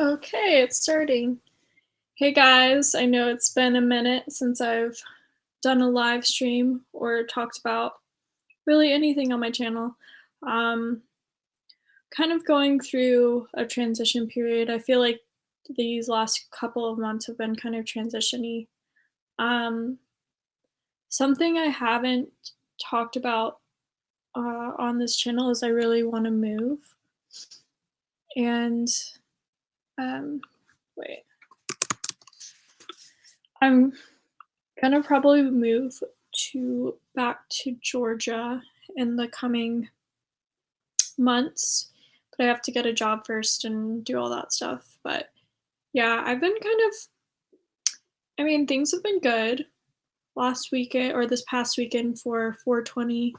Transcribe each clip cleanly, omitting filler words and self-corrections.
Okay, it's starting. Hey guys, I know it's been a minute since I've done a live stream or talked about really anything on my channel. Um, Kind of going through a transition period. I feel like these last couple of months have been kind of transition-y. Um, Something I haven't talked about on this channel is I really want to move. And um, wait, I'm gonna probably move back to Georgia in the coming months, but I have to get a job first and do all that stuff. But yeah, I've been I mean, things have been good. Last weekend or this past weekend for 420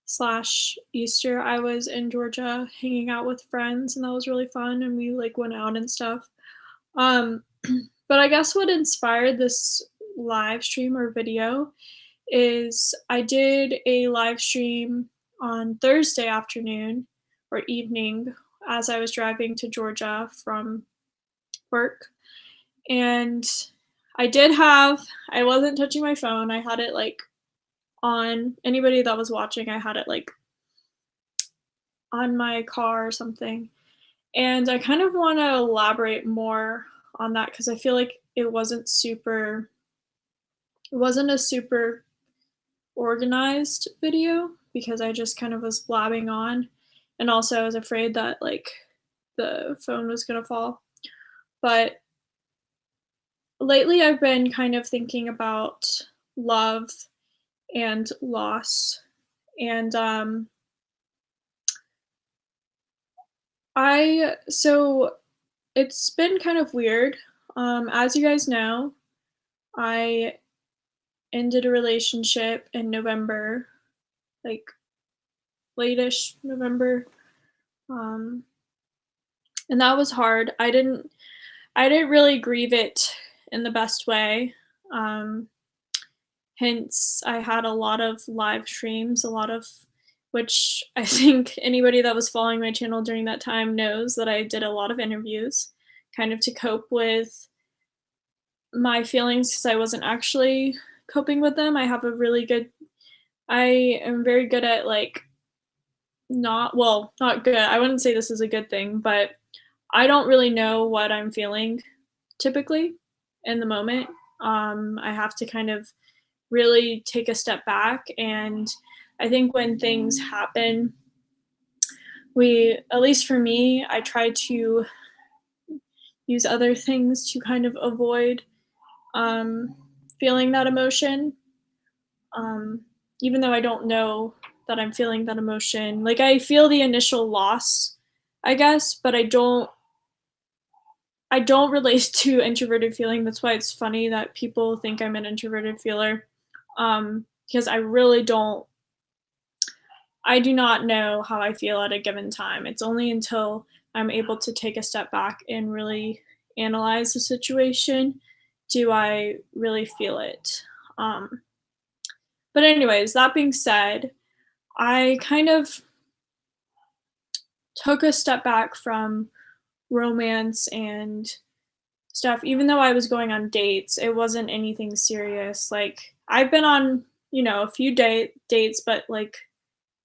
slash Easter, I was in Georgia hanging out with friends, and that was really fun. And we like went out and stuff. Um, but I guess what inspired this live stream or video is I did a live stream on Thursday afternoon or evening as I was driving to Georgia from work. And I wasn't touching my phone. I had it like on anybody that was watching, I had it like on my car or something. And I kind of want to elaborate more on that because I feel like it wasn't a super organized video because I just kind of was blabbing on, and also I was afraid that like the phone was gonna fall. But lately I've been kind of thinking about love and loss. And I so it's been kind of weird. As you guys know, I ended a relationship in November, like late-ish November. Um, and that was hard. I didn't really grieve it in the best way. Um, Hence, I had a lot of live streams, which I think anybody that was following my channel during that time knows that I did a lot of interviews kind of to cope with my feelings because I wasn't actually coping with them. I am very good at like not good. I wouldn't say this is a good thing, but I don't really know what I'm feeling typically in the moment. I have to kind of really take a step back. And I think when things happen, at least for me, I try to use other things to kind of avoid um, feeling that emotion. Um, Even though I don't know that I'm feeling that emotion, like I feel the initial loss, I guess, but I don't relate to introverted feeling. That's why it's funny that people think I'm an introverted feeler. Because I do not know how I feel at a given time. It's only until I'm able to take a step back and really analyze the situation do I really feel it. Um, but, anyways, that being said, I kind of took a step back from romance and stuff. Even though I was going on dates, it wasn't anything serious. Like, I've been on, a few dates, but like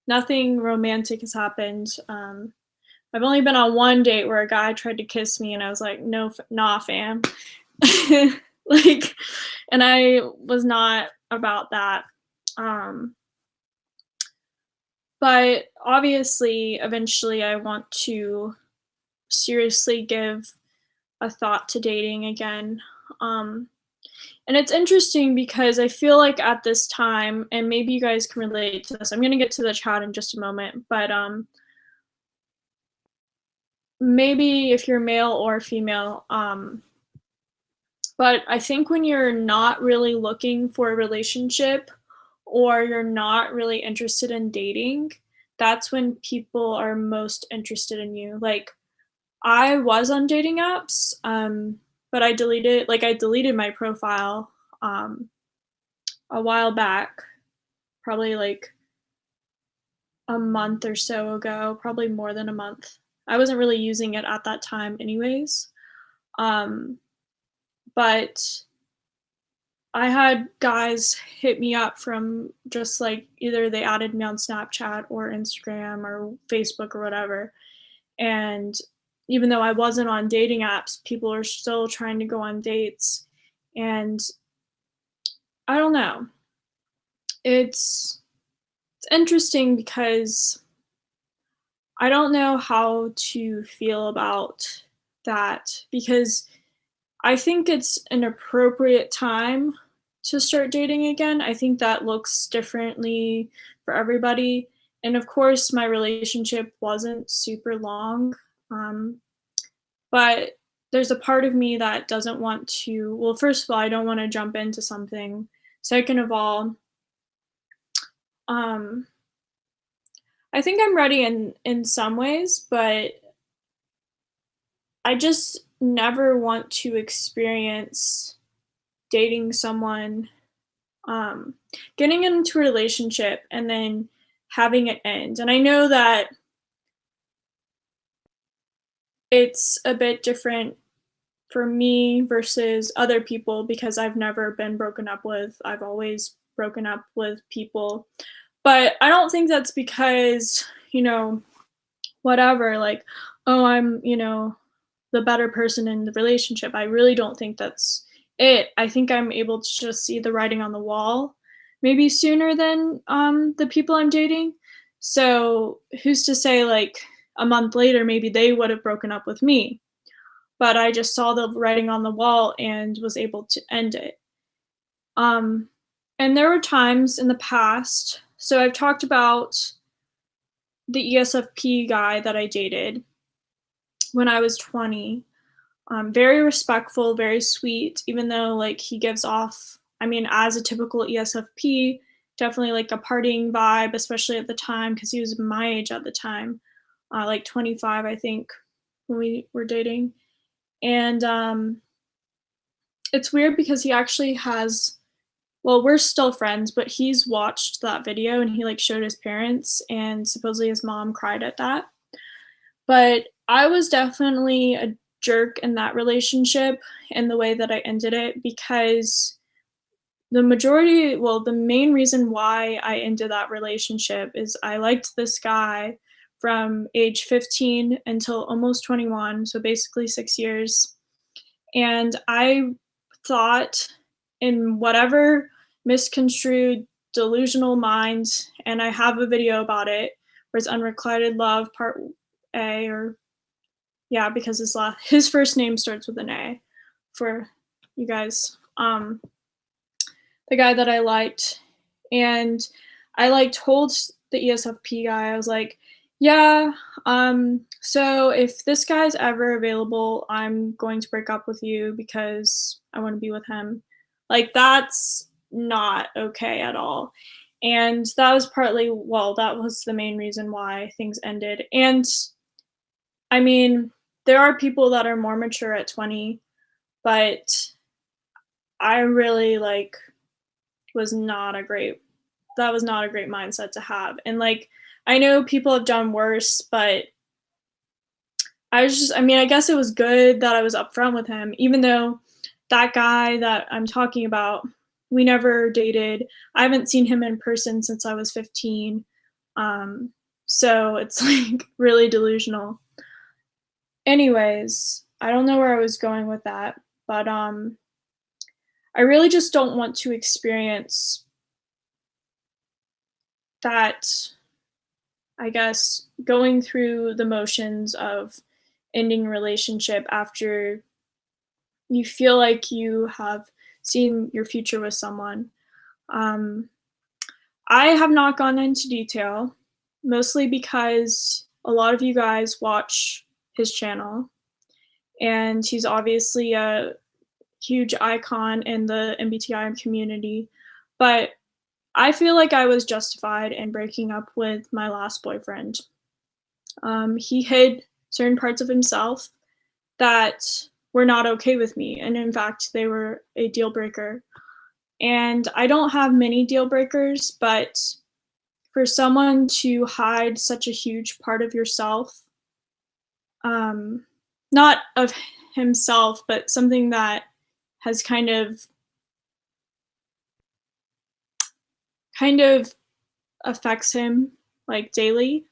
nothing romantic has happened. I've only been on one date where a guy tried to kiss me, and I was like, no, nah, fam. Like, and I was not about that. Um, but obviously, eventually, I want to seriously give a thought to dating again. Um, and it's interesting because I feel like at this time, and maybe you guys can relate to this. I'm gonna get to the chat in just a moment, but maybe if you're male or female, but I think when you're not really looking for a relationship or you're not really interested in dating, that's when people are most interested in you. Like, I was on dating apps, but I deleted my profile a while back, probably like a month or so ago, probably more than a month. I wasn't really using it at that time anyways. Um, but I had guys hit me up from just like either they added me on Snapchat or Instagram or Facebook or whatever. And even though I wasn't on dating apps, people are still trying to go on dates. And I don't know. It's interesting because I don't know how to feel about that because I think it's an appropriate time to start dating again. I think that looks differently for everybody. And of course, my relationship wasn't super long. Um, but there's a part of me that doesn't want to, well, first of all, I don't want to jump into something. Second of all, um, I think I'm ready in some ways, but I just never want to experience dating someone, um, getting into a relationship and then having it end. And I know that it's a bit different for me versus other people because I've never been broken up with. I've always broken up with people. But I don't think that's because, whatever, like, oh, I'm, the better person in the relationship. I really don't think that's it. I think I'm able to just see the writing on the wall maybe sooner than the people I'm dating. So who's to say like a month later maybe they would have broken up with me, but I just saw the writing on the wall and was able to end it. Um, and there were times in the past. So I've talked about the ESFP guy that I dated when I was 20. Very respectful, very sweet, even though like he gives off, I mean, as a typical ESFP, definitely like a partying vibe, especially at the time because he was my age at the time, like 25, I think, when we were dating. And it's weird because he actually has, well, we're still friends, but he's watched that video and he like showed his parents, and supposedly his mom cried at that. But I was definitely a jerk in that relationship and the way that I ended it because the main reason why I ended that relationship is I liked this guy from age 15 until almost 21, so basically 6 years. And I thought in whatever misconstrued delusional mind, and I have a video about it, where it's Unrequited Love Part A, or yeah, because his first name starts with an A for you guys. The guy that I liked, and I like told the ESFP guy, I was like, yeah, so if this guy's ever available, I'm going to break up with you because I want to be with him. Like that's not okay at all. And that was that was the main reason why things ended. And I mean, there are people that are more mature at 20, but I really like was not a great that was not a great mindset to have. And like I know people have done worse, but I mean, I guess it was good that I was upfront with him, even though that guy that I'm talking about, we never dated. I haven't seen him in person since I was 15. Um, so it's like really delusional. Anyways, I don't know where I was going with that, but I really just don't want to experience that, I guess, going through the motions of ending a relationship after you feel like you have seen your future with someone. Um, I have not gone into detail, mostly because a lot of you guys watch his channel, and he's obviously a huge icon in the MBTI community. But I feel like I was justified in breaking up with my last boyfriend. He hid certain parts of himself that were not okay with me, and in fact, they were a deal breaker. And I don't have many deal breakers, but for someone to hide such a huge part of yourself, um, not of himself, but something that has kind of affects him, like, daily.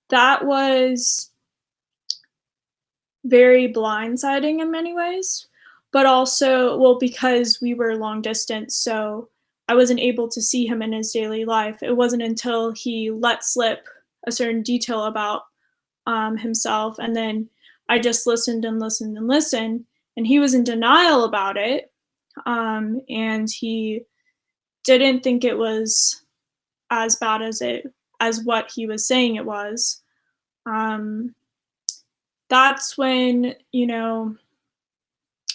That was very blindsiding in many ways, but also, well, because we were long distance, so I wasn't able to see him in his daily life. It wasn't until he let slip a certain detail about, himself, and then I just listened and listened and listened, and he was in denial about it, and he didn't think it was as bad as what he was saying it was. Um, that's when,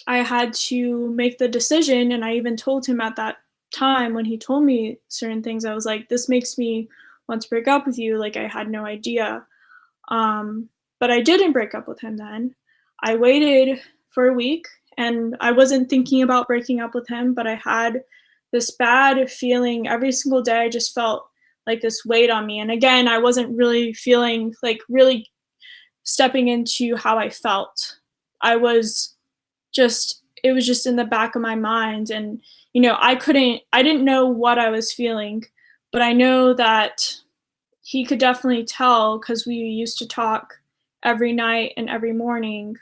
I had to make the decision, and I even told him at that time when he told me certain things, I was like, "This makes me want to break up with you." Like, I had no idea. Um, but I didn't break up with him then. I waited for a week, and I wasn't thinking about breaking up with him, but I had this bad feeling every single day. I just felt like this weight on me. And again, I wasn't really feeling like really stepping into how I felt. I was just, it was just in the back of my mind. And, I didn't know what I was feeling, but I know that he could definitely tell because we used to talk every night and every morning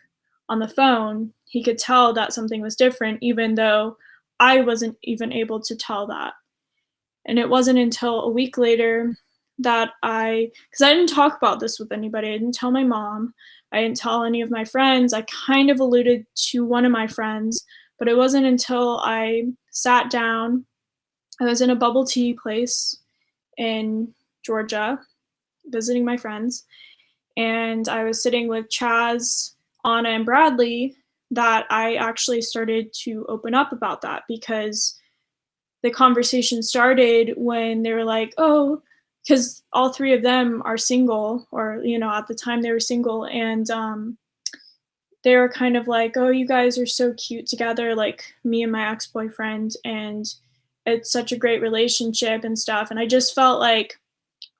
on the phone. He could tell that something was different, even though I wasn't even able to tell that. And it wasn't until a week later that because I didn't talk about this with anybody. I didn't tell my mom. I didn't tell any of my friends. I kind of alluded to one of my friends, but it wasn't until I sat down. I was in a bubble tea place in Georgia visiting my friends, and I was sitting with Chaz, Anna, and Bradley that I actually started to open up about that because the conversation started when they were like, "Oh," because all three of them are single, or at the time they were single, and they were kind of like, "Oh, you guys are so cute together, like me and my ex-boyfriend, and it's such a great relationship and stuff." And I just felt like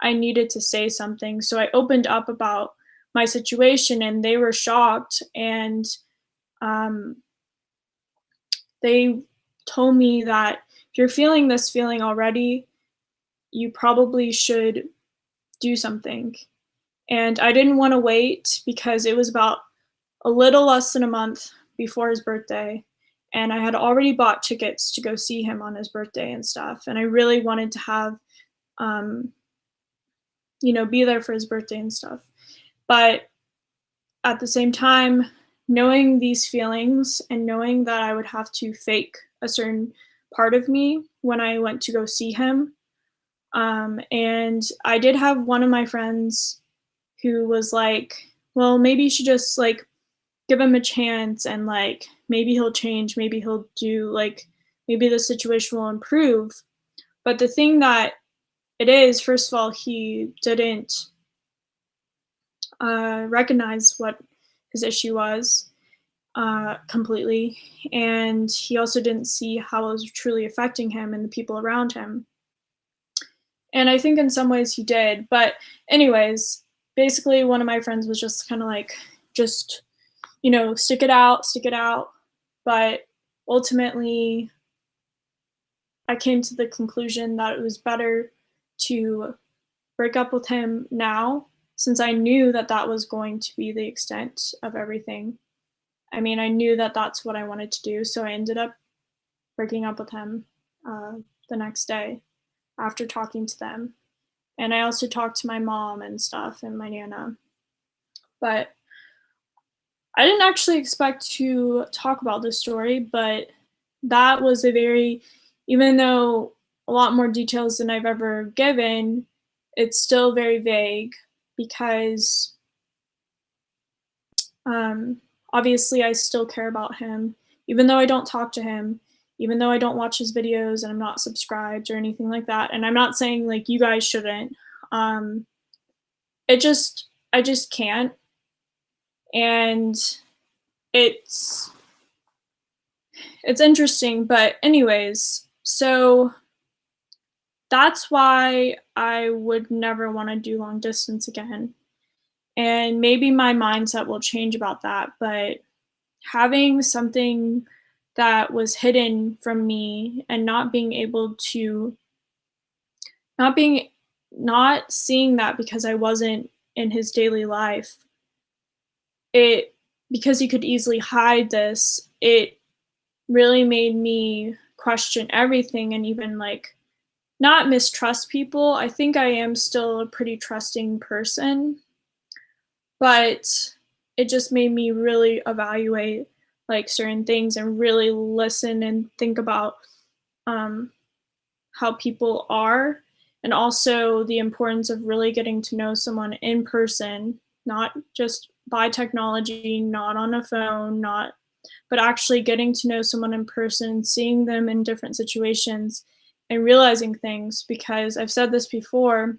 I needed to say something. So I opened up about my situation, and they were shocked. And um, they told me that if you're feeling this feeling already, you probably should do something. And I didn't want to wait because it was about a little less than a month before his birthday. And I had already bought tickets to go see him on his birthday and stuff. And I really wanted to have, um, be there for his birthday and stuff. But at the same time, knowing these feelings and knowing that I would have to fake a certain part of me when I went to go see him. And I did have one of my friends who was like, well, maybe you should just like give him a chance and like maybe he'll change, maybe he'll do like, maybe the situation will improve. But the thing that it is, first of all, he didn't recognize what his issue was completely. And he also didn't see how it was truly affecting him and the people around him. And I think in some ways he did. But, anyways, basically, one of my friends was just kind of like, just, stick it out, stick it out. But ultimately, I came to the conclusion that it was better to break up with him now, since I knew that that was going to be the extent of everything. I mean, I knew that that's what I wanted to do, so I ended up breaking up with him uh, the next day after talking to them. And I also talked to my mom and stuff and my nana. But I didn't actually expect to talk about this story, but that was even though a lot more details than I've ever given, it's still very vague because obviously I still care about him, even though I don't talk to him, even though I don't watch his videos and I'm not subscribed or anything like that. And I'm not saying like you guys shouldn't. Um, I just can't. And it's it's interesting, but anyways, so that's why I would never want to do long distance again. And maybe my mindset will change about that, but having something that was hidden from me and not being able to not being not seeing that because I wasn't in his daily life, it because he could easily hide this, it really made me question everything and even, like, not mistrust people. I think I am still a pretty trusting person, but it just made me really evaluate, like, certain things and really listen and think about, um, how people are, and also the importance of really getting to know someone in person, not just by technology, not on a phone, not but actually getting to know someone in person, seeing them in different situations, and realizing things. Because I've said this before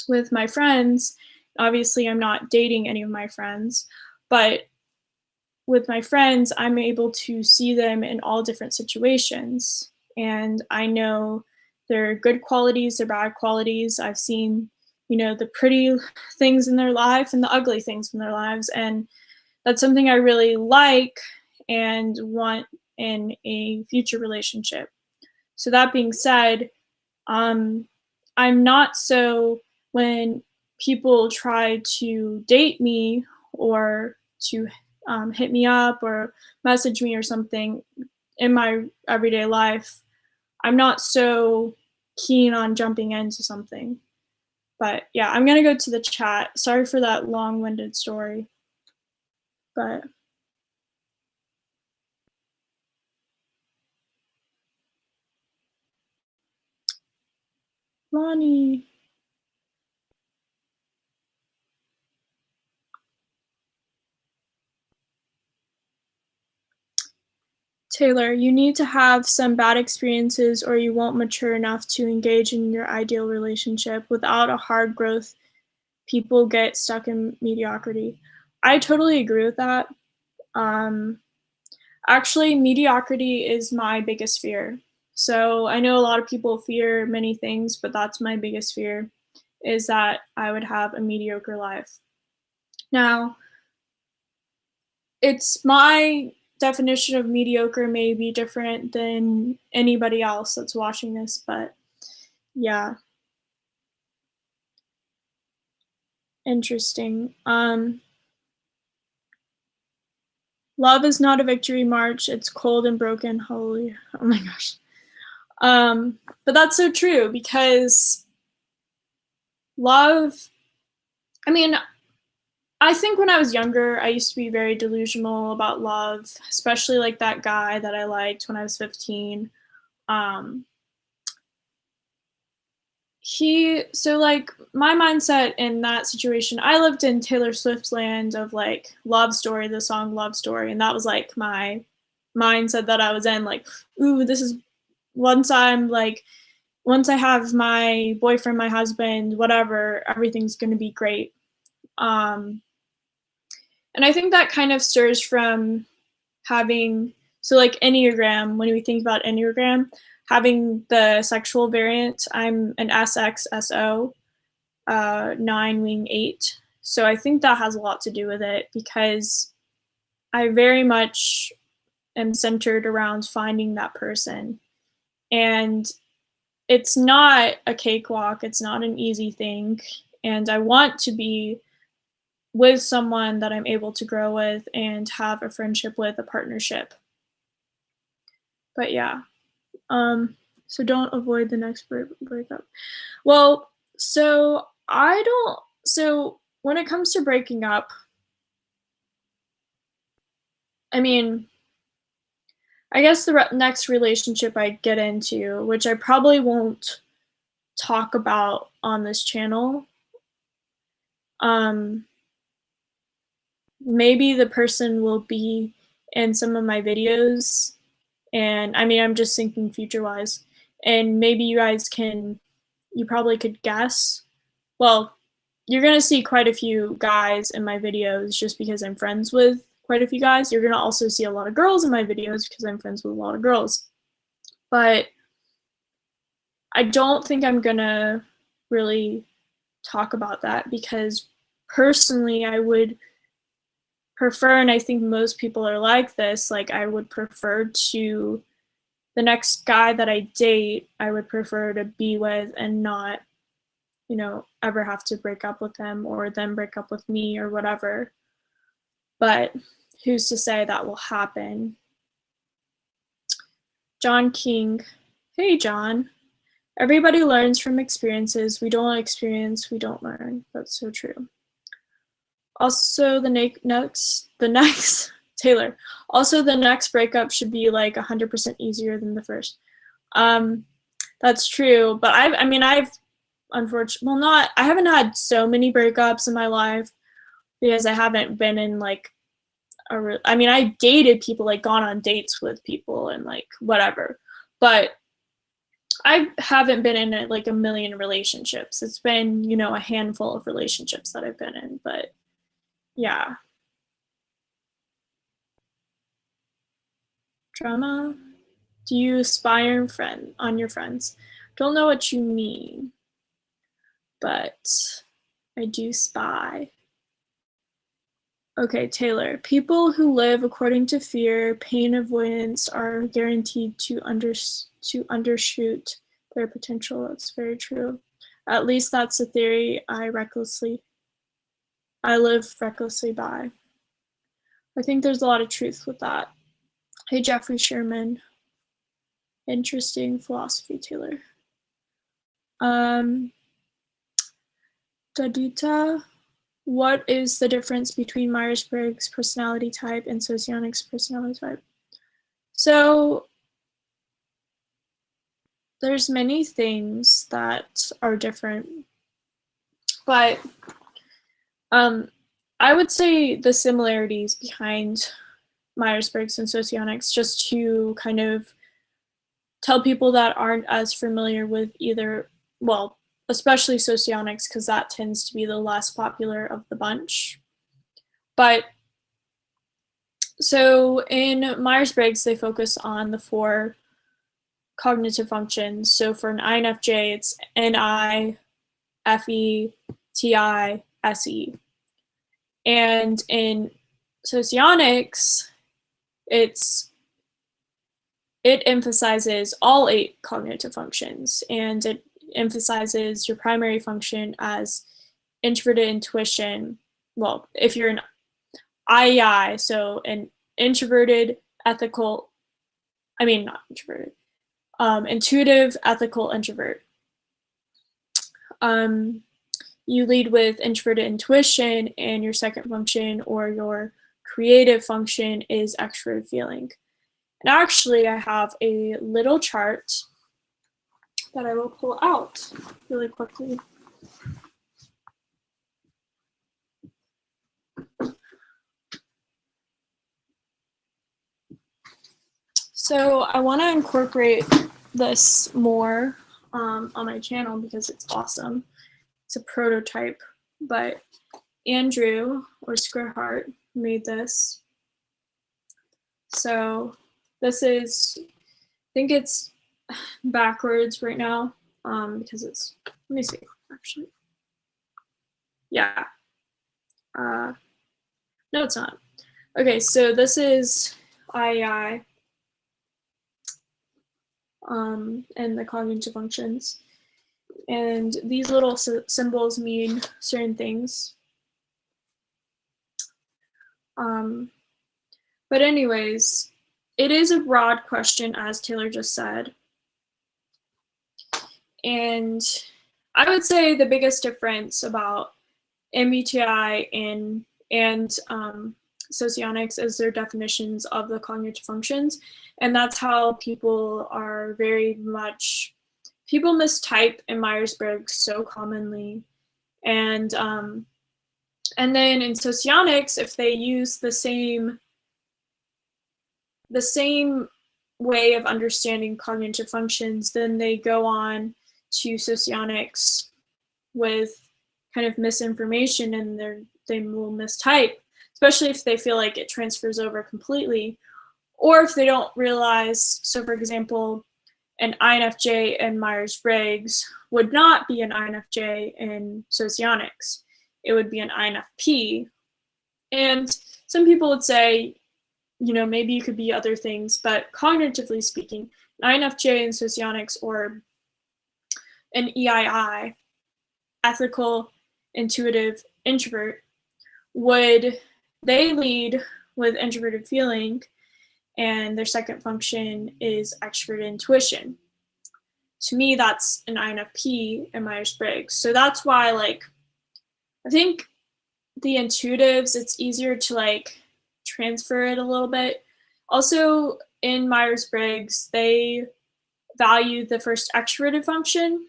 with my friends, obviously, I'm not dating any of my friends, but with my friends, I'm able to see them in all different situations. And I know their good qualities, their bad qualities. I've seen, the pretty things in their life and the ugly things in their lives. And that's something I really like and want in a future relationship. So that being said, um, I'm not so when people try to date me or to hit me up or message me or something in my everyday life, I'm not so keen on jumping into something. But yeah, I'm gonna go to the chat. Sorry for that long-winded story, but Ronnie. Taylor, you need to have some bad experiences or you won't mature enough to engage in your ideal relationship. Without a hard growth, people get stuck in mediocrity. I totally agree with that. Um, Actually, mediocrity is my biggest fear. So I know a lot of people fear many things, but that's my biggest fear is that I would have a mediocre life. Now, it's my definition of mediocre may be different than anybody else that's watching this, but yeah, interesting. Love is not a victory march. It's cold and broken. Holy, oh my gosh. But that's so true because love, I mean, I think when I was younger, I used to be very delusional about love, especially like that guy that I liked when I was 15. Um, like my mindset in that situation, I lived in Taylor Swift's land of like Love Story, the song Love Story, and that was like my mindset that I was in, like, ooh, this is once I'm like once I have my boyfriend, my husband, whatever, everything's gonna be great. Um and I think that kind of stirs from having like Enneagram, when we think about Enneagram, having the sexual variant, I'm an SXSO, 9 wing 8. So I think that has a lot to do with it because I very much am centered around finding that person. And it's not a cakewalk, it's not an easy thing. And I want to be with someone that I'm able to grow with and have a friendship with, a partnership. But yeah, so don't avoid the next breakup. Well, so I don't, so when it comes to breaking up, I mean, I guess the next relationship I get into, which I probably won't talk about on this channel, um, maybe the person will be in some of my videos. And I mean, I'm just thinking future wise. And maybe you probably could guess. Well, you're gonna see quite a few guys in my videos just because I'm friends with quite a few guys. You're gonna also see a lot of girls in my videos because I'm friends with a lot of girls. But I don't think I'm gonna really talk about that because personally, I would prefer, and I think most people are like this, like I would prefer to, the next guy that I date, I would prefer to be with and not, you know, ever have to break up with them or them break up with me or whatever. But who's to say that will happen? John King. Hey, John. Everybody learns from experiences. We don't experience, we don't learn. That's so true. Also, the next Taylor. Also, the next breakup should be like 100% easier than the first. That's true, but I've unfortunately, well, not, I haven't had so many breakups in my life because I haven't been in like I dated people, like gone on dates with people and like whatever, but I haven't been in like a million relationships. It's been, you know, a handful of relationships that I've been in, but yeah. Drama? Do you spy on your friends? Don't know what you mean, but I do spy. Okay, Taylor. People who live according to fear, pain avoidance are guaranteed to undershoot their potential. That's very true. At least that's a theory I live recklessly by. I think there's a lot of truth with that. Hey, Jeffrey Sherman. Interesting philosophy, Taylor. Dadita, what is the difference between Myers-Briggs personality type and Socionics personality type? So there's many things that are different, but I would say the similarities behind Myers-Briggs and Socionics, just to kind of tell people that aren't as familiar with either, well, especially Socionics, because that tends to be the less popular of the bunch. But so in Myers-Briggs, they focus on the 4 cognitive functions. So for an INFJ, it's NI, FE, TI, SE. And in Socionics, it emphasizes all 8 cognitive functions, and it emphasizes your primary function as introverted intuition. Well, if you're an IEI, so an introverted, ethical, not introverted, intuitive, ethical introvert. You lead with introverted intuition, and your second function or your creative function is extroverted feeling. And actually, I have a little chart that I will pull out really quickly. So I want to incorporate this more on my channel because it's awesome. It's a prototype, but Andrew or Squareheart made this. So this is, I think it's backwards right now because it's, let me see, actually. Yeah. No, it's not. Okay, so this is IEI and the cognitive functions. And these little symbols mean certain things. But anyways, it is a broad question, as Taylor just said. And I would say the biggest difference about MBTI and Socionics is their definitions of the cognitive functions. And that's how people are very much, people mistype in Myers-Briggs so commonly. And then in Socionics, if they use the same way of understanding cognitive functions, then they go on to Socionics with kind of misinformation, and they will mistype, especially if they feel like it transfers over completely, or if they don't realize. So for example, an INFJ in Myers-Briggs would not be an INFJ in Socionics. It would be an INFp. And some people would say, maybe you could be other things, but cognitively speaking, an INFJ in Socionics or an EII, ethical, intuitive, introvert, they lead with introverted feeling, and their second function is extroverted intuition. To me, that's an INFp and Myers-Briggs. So that's why, I think the intuitives, it's easier to transfer it a little bit. Also, in Myers-Briggs, they value the first extroverted function,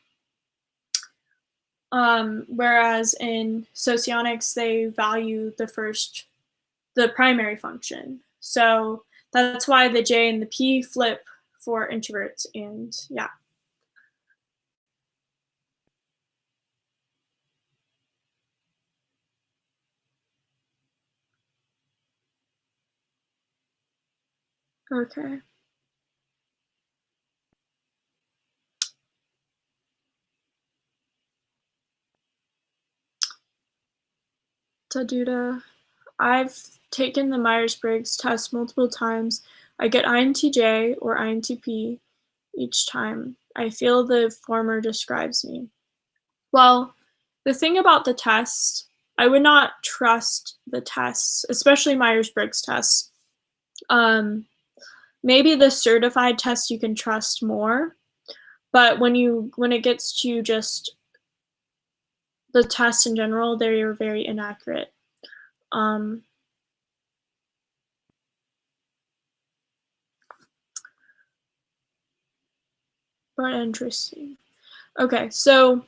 whereas in Socionics, they value the primary function. So that's why the J and the P flip for introverts, and yeah. Okay. Taduda. I've taken the Myers-Briggs test multiple times. I get INTJ or INTP each time. I feel the former describes me. Well, the thing about the test, I would not trust the tests, especially Myers-Briggs tests. Maybe the certified test you can trust more, but when it gets to just the tests in general, they are very inaccurate. But interesting. Okay, so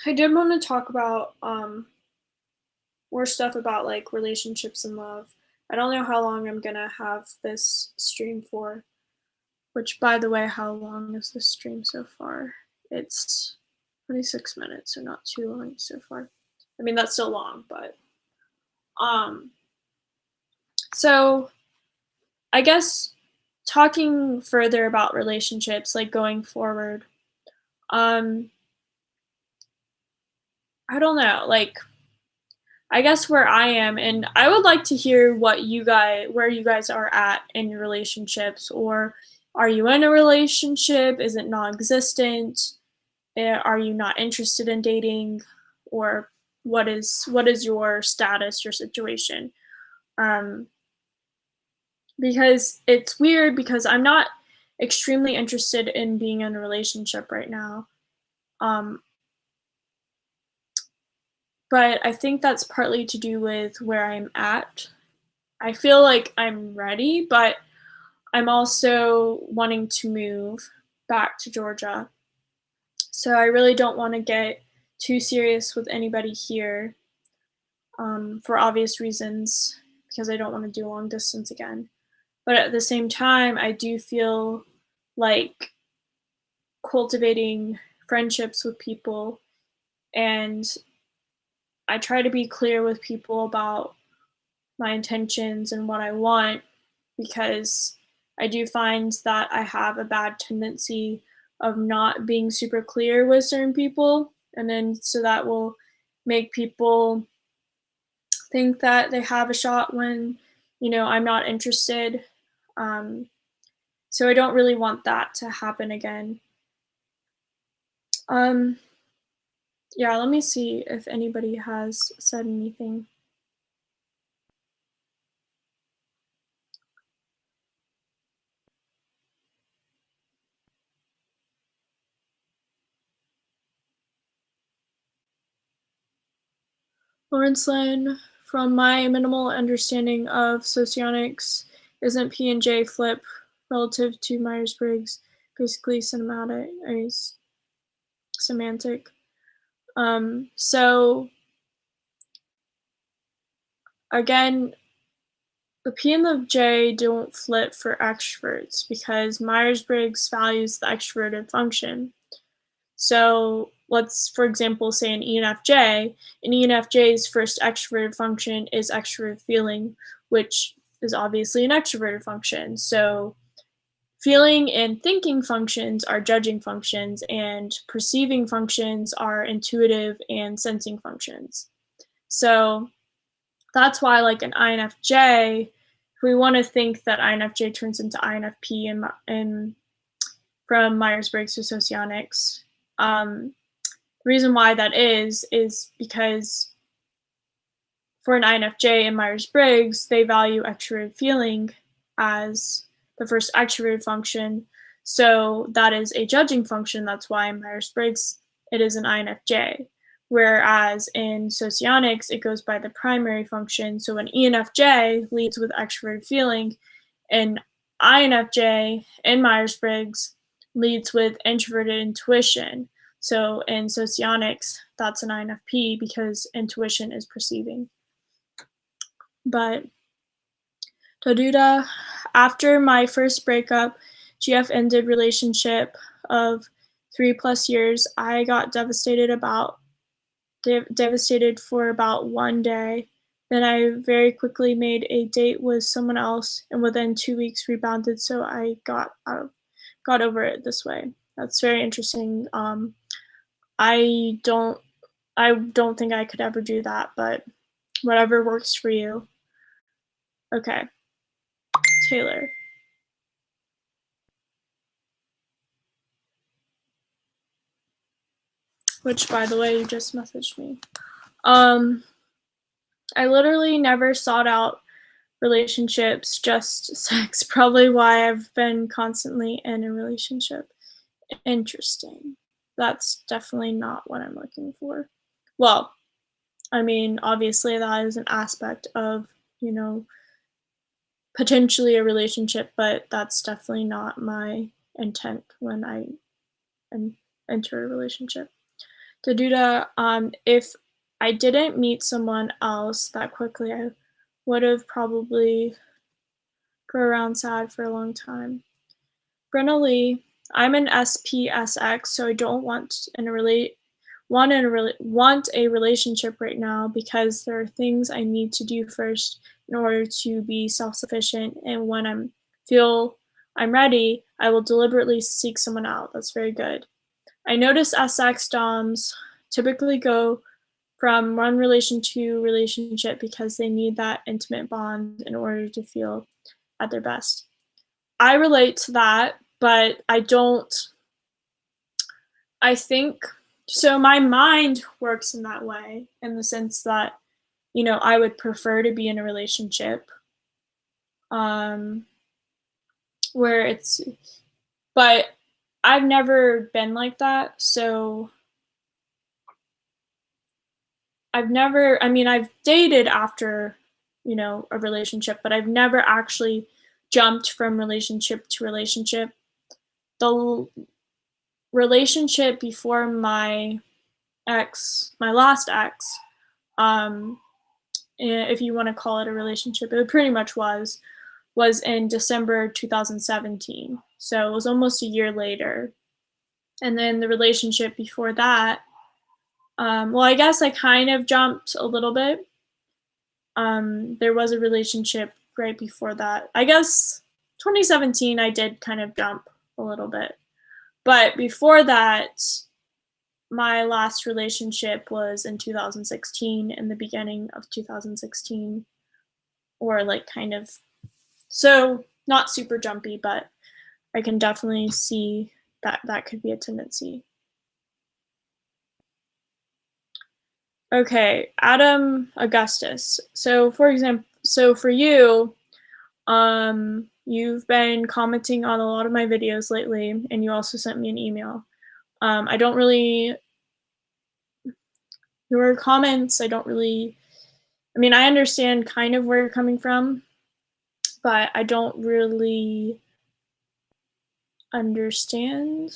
I did want to talk about more stuff about relationships and love. I don't know how long I'm gonna have this stream for, which, by the way, how long is this stream so far? It's 26 minutes, so not too long so far. I mean, that's still long, but so I guess talking further about relationships, going forward, I don't know, I guess where I am, and I would like to hear where you guys are at in your relationships, or are you in a relationship? Is it non-existent? Are you not interested in dating? Or what is your status, your situation? Because it's weird because I'm not extremely interested in being in a relationship right now. But I think that's partly to do with where I'm at. I feel like I'm ready, but I'm also wanting to move back to Georgia. So I really don't want to get too serious with anybody here, for obvious reasons, because I don't want to do long distance again. But at the same time, I do feel like cultivating friendships with people, and I try to be clear with people about my intentions and what I want, because I do find that I have a bad tendency of not being super clear with certain people, and then so that will make people think that they have a shot when I'm not interested. So I don't really want that to happen again. Um, yeah, let me see if anybody has said anything. Lawrence Lynn, from my minimal understanding of socionics, isn't P and J flip relative to Myers-Briggs basically semantic? So again, the P and the J don't flip for extroverts because Myers-Briggs values the extroverted function. So let's, for example, say an ENFJ. An ENFJ's first extroverted function is extroverted feeling, which is obviously an extroverted function. So feeling and thinking functions are judging functions, and perceiving functions are intuitive and sensing functions. So That's why, like, an INFJ, if we want to think that INFJ turns into INFp in from Myers-Briggs to Socionics, the reason why that is because for an INFJ in Myers-Briggs, they value extroverted feeling as the first extroverted function. So that is a judging function. That's why in Myers-Briggs it is an INFJ. Whereas in Socionics, it goes by the primary function. So an ENFJ leads with extroverted feeling, and INFJ in Myers-Briggs leads with introverted intuition. So in Socionics, that's an INFp because intuition is perceiving. But Daduda, after my first breakup, GF ended relationship of 3+ years. I got devastated for about 1 day. Then I very quickly made a date with someone else, and within 2 weeks rebounded. So I got over it this way. That's very interesting. I don't I don't think I could ever do that, but whatever works for you. Okay, Taylor. Which, by the way, you just messaged me. I literally never sought out relationships, just sex. Probably why I've been constantly in a relationship. Interesting. That's definitely not what I'm looking for. Well, I mean, obviously that is an aspect of, you know, potentially a relationship, but that's definitely not my intent when I enter a relationship. Daduda, if I didn't meet someone else that quickly, I would have probably go around sad for a long time. Brenna Lee, I'm an SPSX, so I don't want a relationship right now because there are things I need to do first in order to be self-sufficient, and when I'm ready, I will deliberately seek someone out. That's very good. I notice SX DOMs typically go from one relationship because they need that intimate bond in order to feel at their best. I relate to that, but I think so. My mind works in that way, in the sense that, I would prefer to be in a relationship where but I've never been like that. So I've dated after, a relationship, but I've never actually jumped from relationship to relationship. The relationship before my last ex, if you want to call it a relationship, it pretty much was in December 2017. So it was almost a year later. And then the relationship before that, well, I guess I kind of jumped a little bit. There was a relationship right before that. I guess 2017, I did kind of jump a little bit. But before that, my last relationship was in 2016, in the beginning of 2016, or like kind of, so not super jumpy, but I can definitely see that could be a tendency. Okay, Adam Augustus. So for you, you've been commenting on a lot of my videos lately, and you also sent me an email. I don't really Your comments, I don't really I understand kind of where you're coming from, but I don't really understand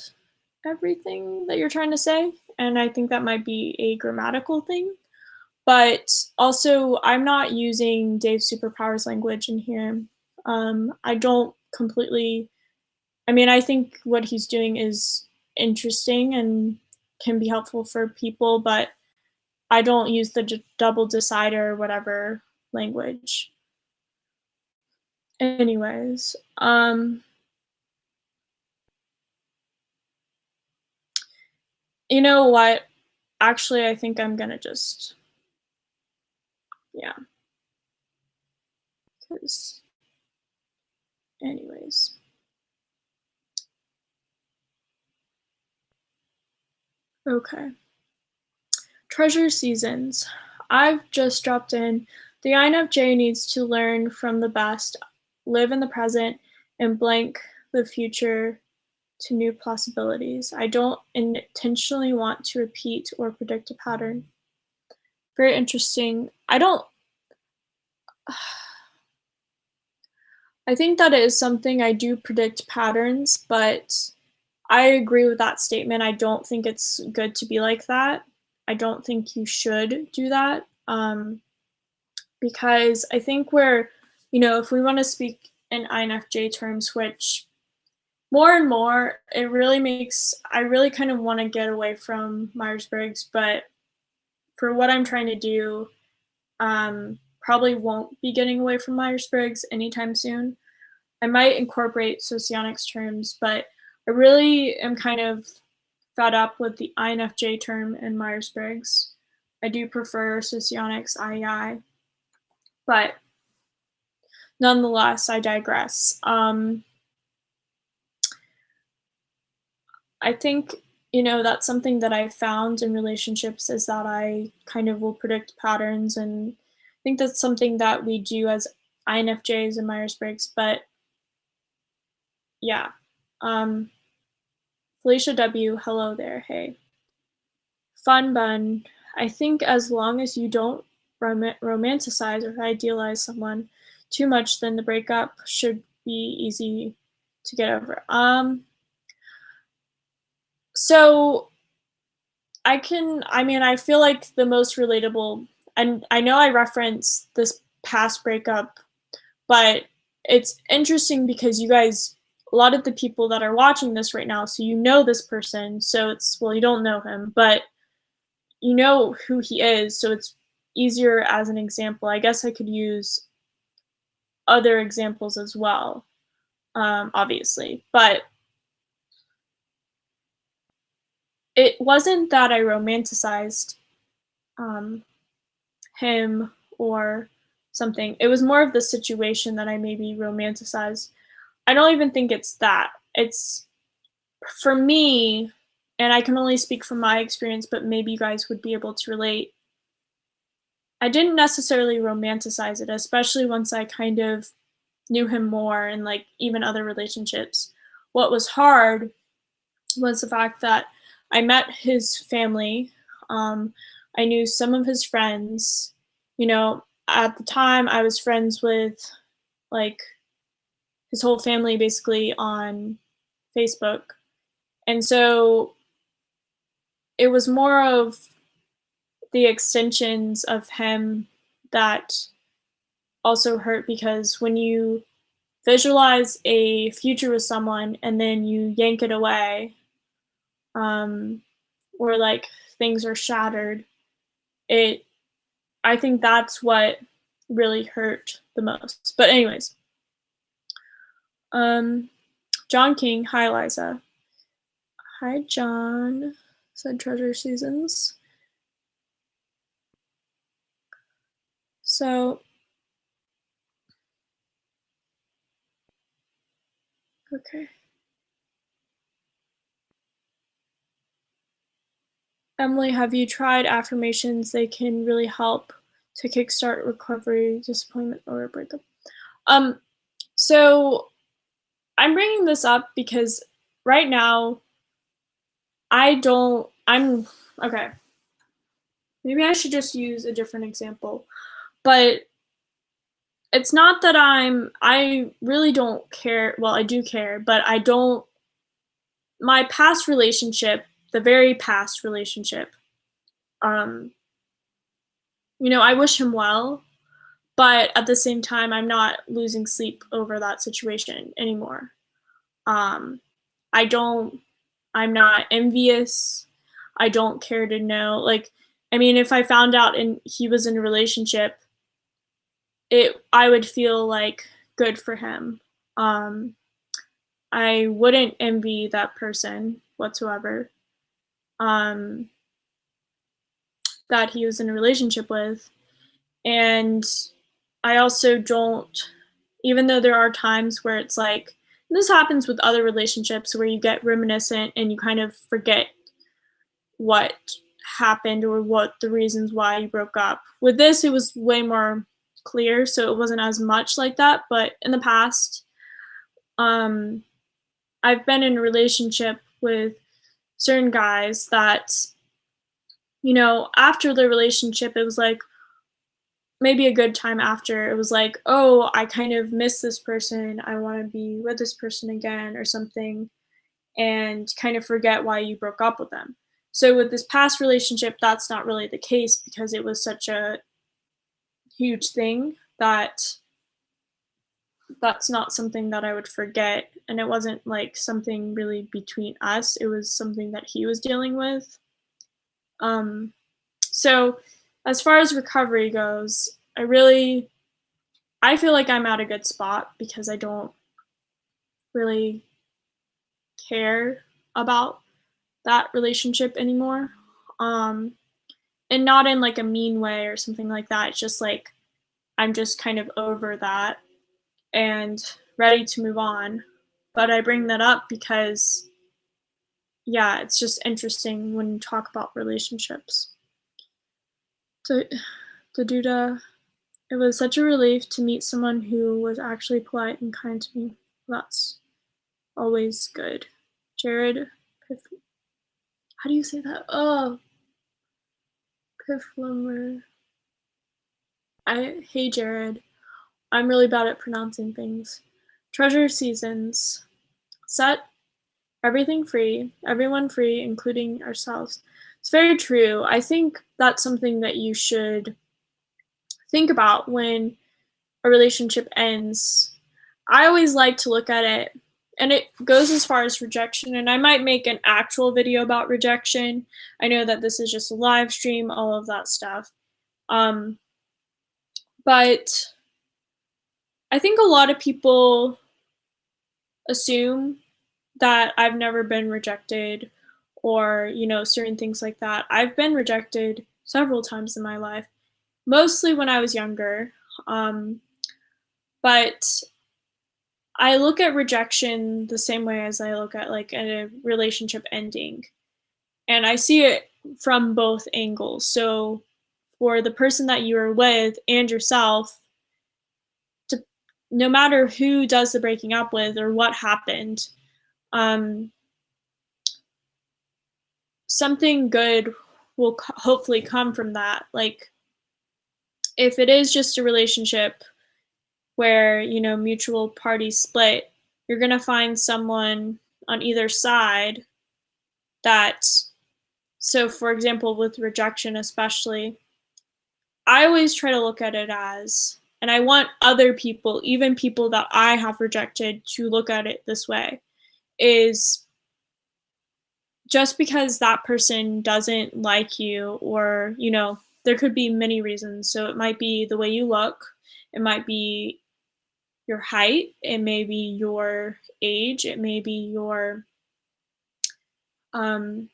everything that you're trying to say, and I think that might be a grammatical thing. But also, I'm not using Dave's superpowers language in here. I don't completely. I think what he's doing is interesting and can be helpful for people, but I don't use the double decider or whatever language. Anyways, you know what? Actually, I think I'm gonna just, yeah. 'cause anyways. Okay. Treasure seasons. I've just dropped in. The INFJ needs to learn from the best, live in the present, and blank the future to new possibilities. I don't intentionally want to repeat or predict a pattern. Very interesting. I think that it is something I do predict patterns, but I agree with that statement. I don't think it's good to be like that. I don't think you should do that. Because I think if we want to speak in INFJ terms, which more and more, I really kind of want to get away from Myers-Briggs, but for what I'm trying to do, probably won't be getting away from Myers-Briggs anytime soon. I might incorporate Socionics terms, but I really am kind of fed up with the INFJ term in Myers-Briggs. I do prefer Socionics IEI, but nonetheless, I digress. I think, that's something that I've found in relationships is that I kind of will predict patterns. And I think that's something that we do as INFJs and Myers Briggs. But yeah. Um, Felicia W., hello there. Hey. Fun bun. I think as long as you don't romanticize or idealize someone too much, then the breakup should be easy to get over. So I feel like the most relatable, and I know I reference this past breakup, but it's interesting because a lot of the people that are watching this right now, so you know this person, so well, you don't know him, but you know who he is, so it's easier as an example. I guess I could use other examples as well, obviously, but it wasn't that I romanticized um, him or something. It was more of the situation that I maybe romanticized. I don't even think it's that. It's for me, and I can only speak from my experience, but maybe you guys would be able to relate. I didn't necessarily romanticize it, especially once I kind of knew him more and like even other relationships. What was hard was the fact that I met his family. Um, I knew some of his friends. At the time, I was friends with like his whole family basically on Facebook. And so it was more of the extensions of him that also hurt because when you visualize a future with someone and then you yank it away, um, or like things are shattered, it I think that's what really hurt the most. But anyways, um, John King, hi Liza. Hi John, said Treasure Seasons. So, okay. Emily, have you tried affirmations? They can really help to kickstart recovery, disappointment, or breakup. Um, so I'm bringing this up because right now I'm okay. Maybe I should just use a different example. But it's not that I really don't care. Well, I do care, but I don't my past relationship, the very past relationship, um, I wish him well, but at the same time, I'm not losing sleep over that situation anymore. Um, I don't I'm not envious. I don't care to know. Like, I mean, if I found out and he was in a relationship, I would feel like good for him. Um, I wouldn't envy that person whatsoever. Um, that he was in a relationship with. And I also don't even though there are times where it's like, this happens with other relationships where you get reminiscent and you kind of forget what happened or what the reasons why you broke up. With this, it was way more clear, so it wasn't as much like that. But in the past, um, I've been in a relationship with certain guys that, after the relationship, it was like maybe a good time after, it was like, oh, I kind of miss this person. I want to be with this person again or something, and kind of forget why you broke up with them. So with this past relationship, that's not really the case because it was such a huge thing that that's not something that I would forget. And it wasn't like something really between us, it was something that he was dealing with. Um, so as far as recovery goes, I feel like I'm at a good spot because I don't really care about that relationship anymore. Um, and not in like a mean way or something like that. It's just like I'm just kind of over that and ready to move on. But I bring that up because, yeah, it's just interesting when you talk about relationships. So, the Duda, it was such a relief to meet someone who was actually polite and kind to me. That's always good. Jared, how do you say that? Oh, Piflummer. Hey Jared. I'm really bad at pronouncing things. Treasure seasons. Set everything free, everyone free, including ourselves. It's very true. I think that's something that you should think about when a relationship ends. I always like to look at it, and it goes as far as rejection, and I might make an actual video about rejection. I know that this is just a live stream, all of that stuff. Um, but I think a lot of people assume that I've never been rejected or, certain things like that. I've been rejected several times in my life, mostly when I was younger. Um, but I look at rejection the same way as I look at like a relationship ending. And I see it from both angles. So for the person that you are with and yourself, to, no matter who does the breaking up with or what happened, um, something good will hopefully come from that. Like, if it is just a relationship where, mutual parties split, you're going to find someone on either side that, so for example, with rejection, especially, I always try to look at it as, and I want other people, even people that I have rejected, to look at it this way is just because that person doesn't like you, or there could be many reasons. So it might be the way you look, it might be your height, it may be your age, it may be um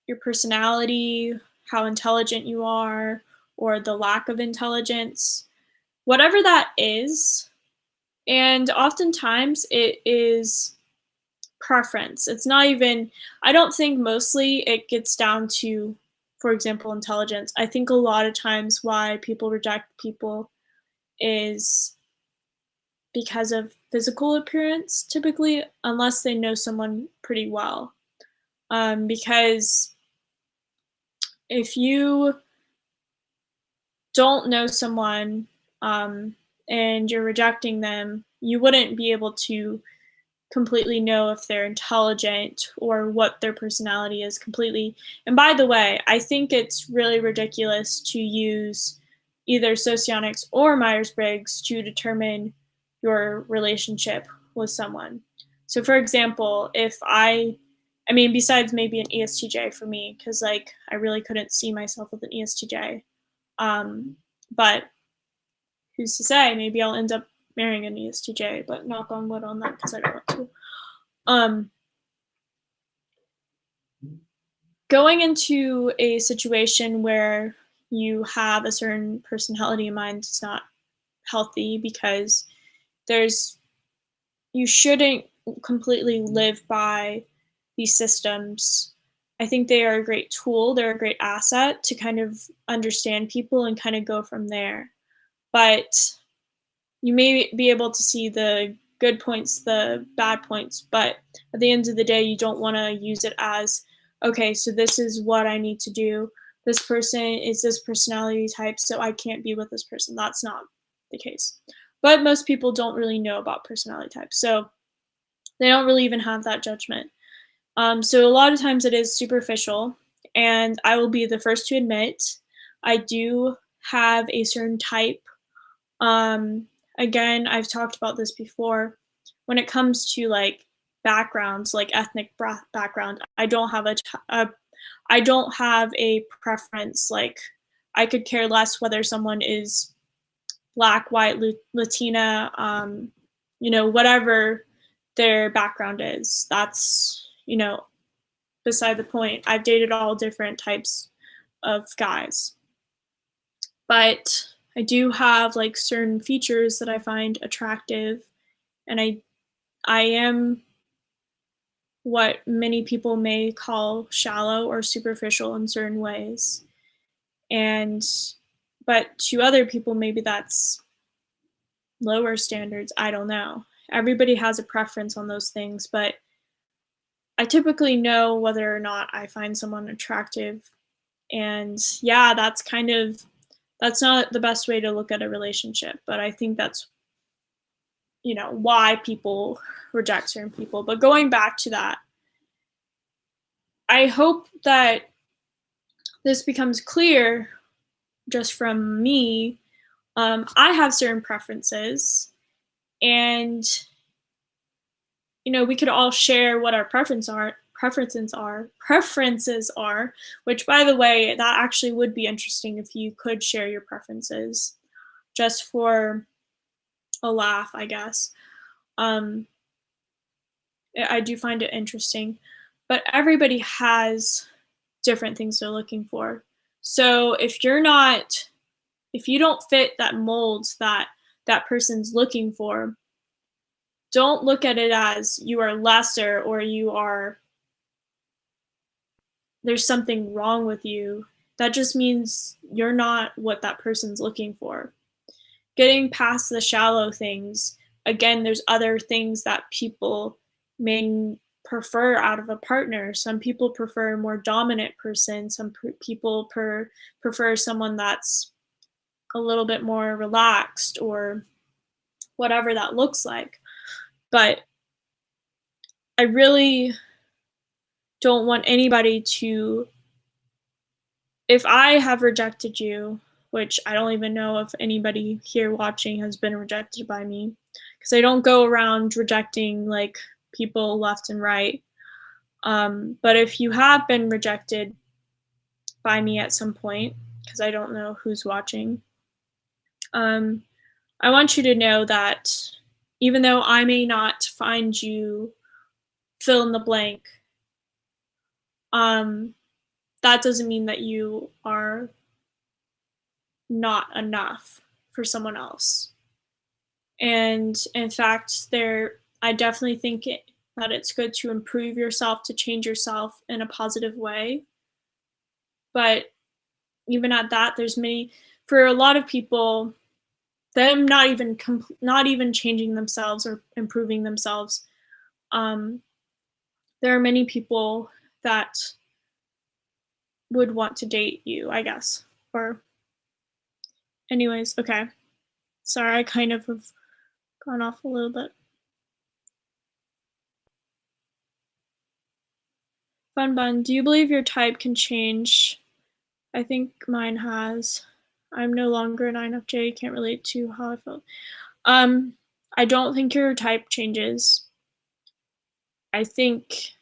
your personality, how intelligent you are, or the lack of intelligence, whatever that is. And oftentimes it is preference. It's not even, I don't think mostly it gets down to, for example, intelligence. I think a lot of times why people reject people is because of physical appearance, typically, unless they know someone pretty well. Because if you don't know someone, and you're rejecting them, you wouldn't be able to completely know if they're intelligent or what their personality is completely. And by the way, I think it's really ridiculous to use either Socionics or Myers-Briggs to determine your relationship with someone. So for example, if I mean, besides maybe an ESTJ for me, because like I really couldn't see myself with an ESTJ. But who's to say? Maybe I'll end up marrying an ESTJ, but knock on wood on that because I don't want to. Um, Going into a situation where you have a certain personality in mind does not healthy because there's you shouldn't completely live by these systems. I think they are a great tool, they're a great asset to kind of understand people and kind of go from there. But you may be able to see the good points, the bad points, but at the end of the day, you don't want to use it as, okay, so this is what I need to do. This person is this personality type, so I can't be with this person. That's not the case. But most people don't really know about personality types, so they don't really even have that judgment. So a lot of times it is superficial, and I will be the first to admit I do have a certain type. um, Again, I've talked about this before. When it comes to like backgrounds, like ethnic background, I don't have a preference. Like I could care less whether someone is black, white, Latina, whatever their background is. That's beside the point. I've dated all different types of guys. But I do have like certain features that I find attractive, and I am what many people may call shallow or superficial in certain ways. And but to other people maybe that's lower standards, I don't know. Everybody has a preference on those things, but I typically know whether or not I find someone attractive. And yeah, that's not the best way to look at a relationship, but I think that's why people reject certain people. But going back to that, I hope that this becomes clear just from me. I have certain preferences, and we could all share what our preferences are, which by the way, that actually would be interesting if you could share your preferences just for a laugh, I guess. Um, I do find it interesting, but everybody has different things they're looking for. So if you don't fit that mold that person's looking for, don't look at it as you are lesser or there's something wrong with you. That just means you're not what that person's looking for. Getting past the shallow things, again, there's other things that people may prefer out of a partner. Some people prefer a more dominant person. Some people prefer someone that's a little bit more relaxed or whatever that looks like. But I really don't want anybody to, if I have rejected you, which I don't even know if anybody here watching has been rejected by me, because I don't go around rejecting like people left and right. But if you have been rejected by me at some point, because I don't know who's watching, um, I want you to know that even though I may not find you fill in the blank, um, that doesn't mean that you are not enough for someone else. And in fact, I definitely think that it's good to improve yourself, to change yourself in a positive way. But even at that, for a lot of people, them not even changing themselves or improving themselves. Um, there are many people that would want to date you, I guess. Or, anyways, okay. Sorry, I kind of have gone off a little bit. Fun bun, do you believe your type can change? I think mine has. I'm no longer an INFJ, can't relate to how I feel. I don't think your type changes. I think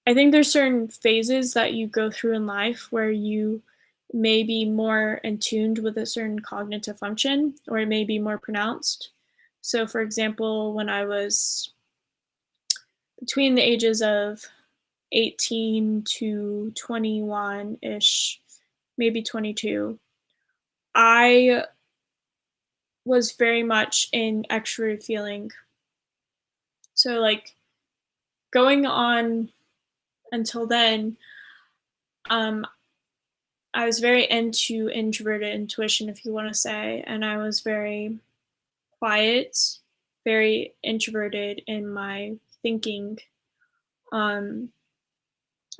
there's certain phases that you go through in life where you may be more in tuned with a certain cognitive function, or it may be more pronounced. So, for example, when I was between the ages of 18 to 21 ish, maybe 22, I was very much an extroverted feeling. So, like, going on until then, um, I was very into introverted intuition, if you wanna say, and I was very quiet, very introverted in my thinking. Um,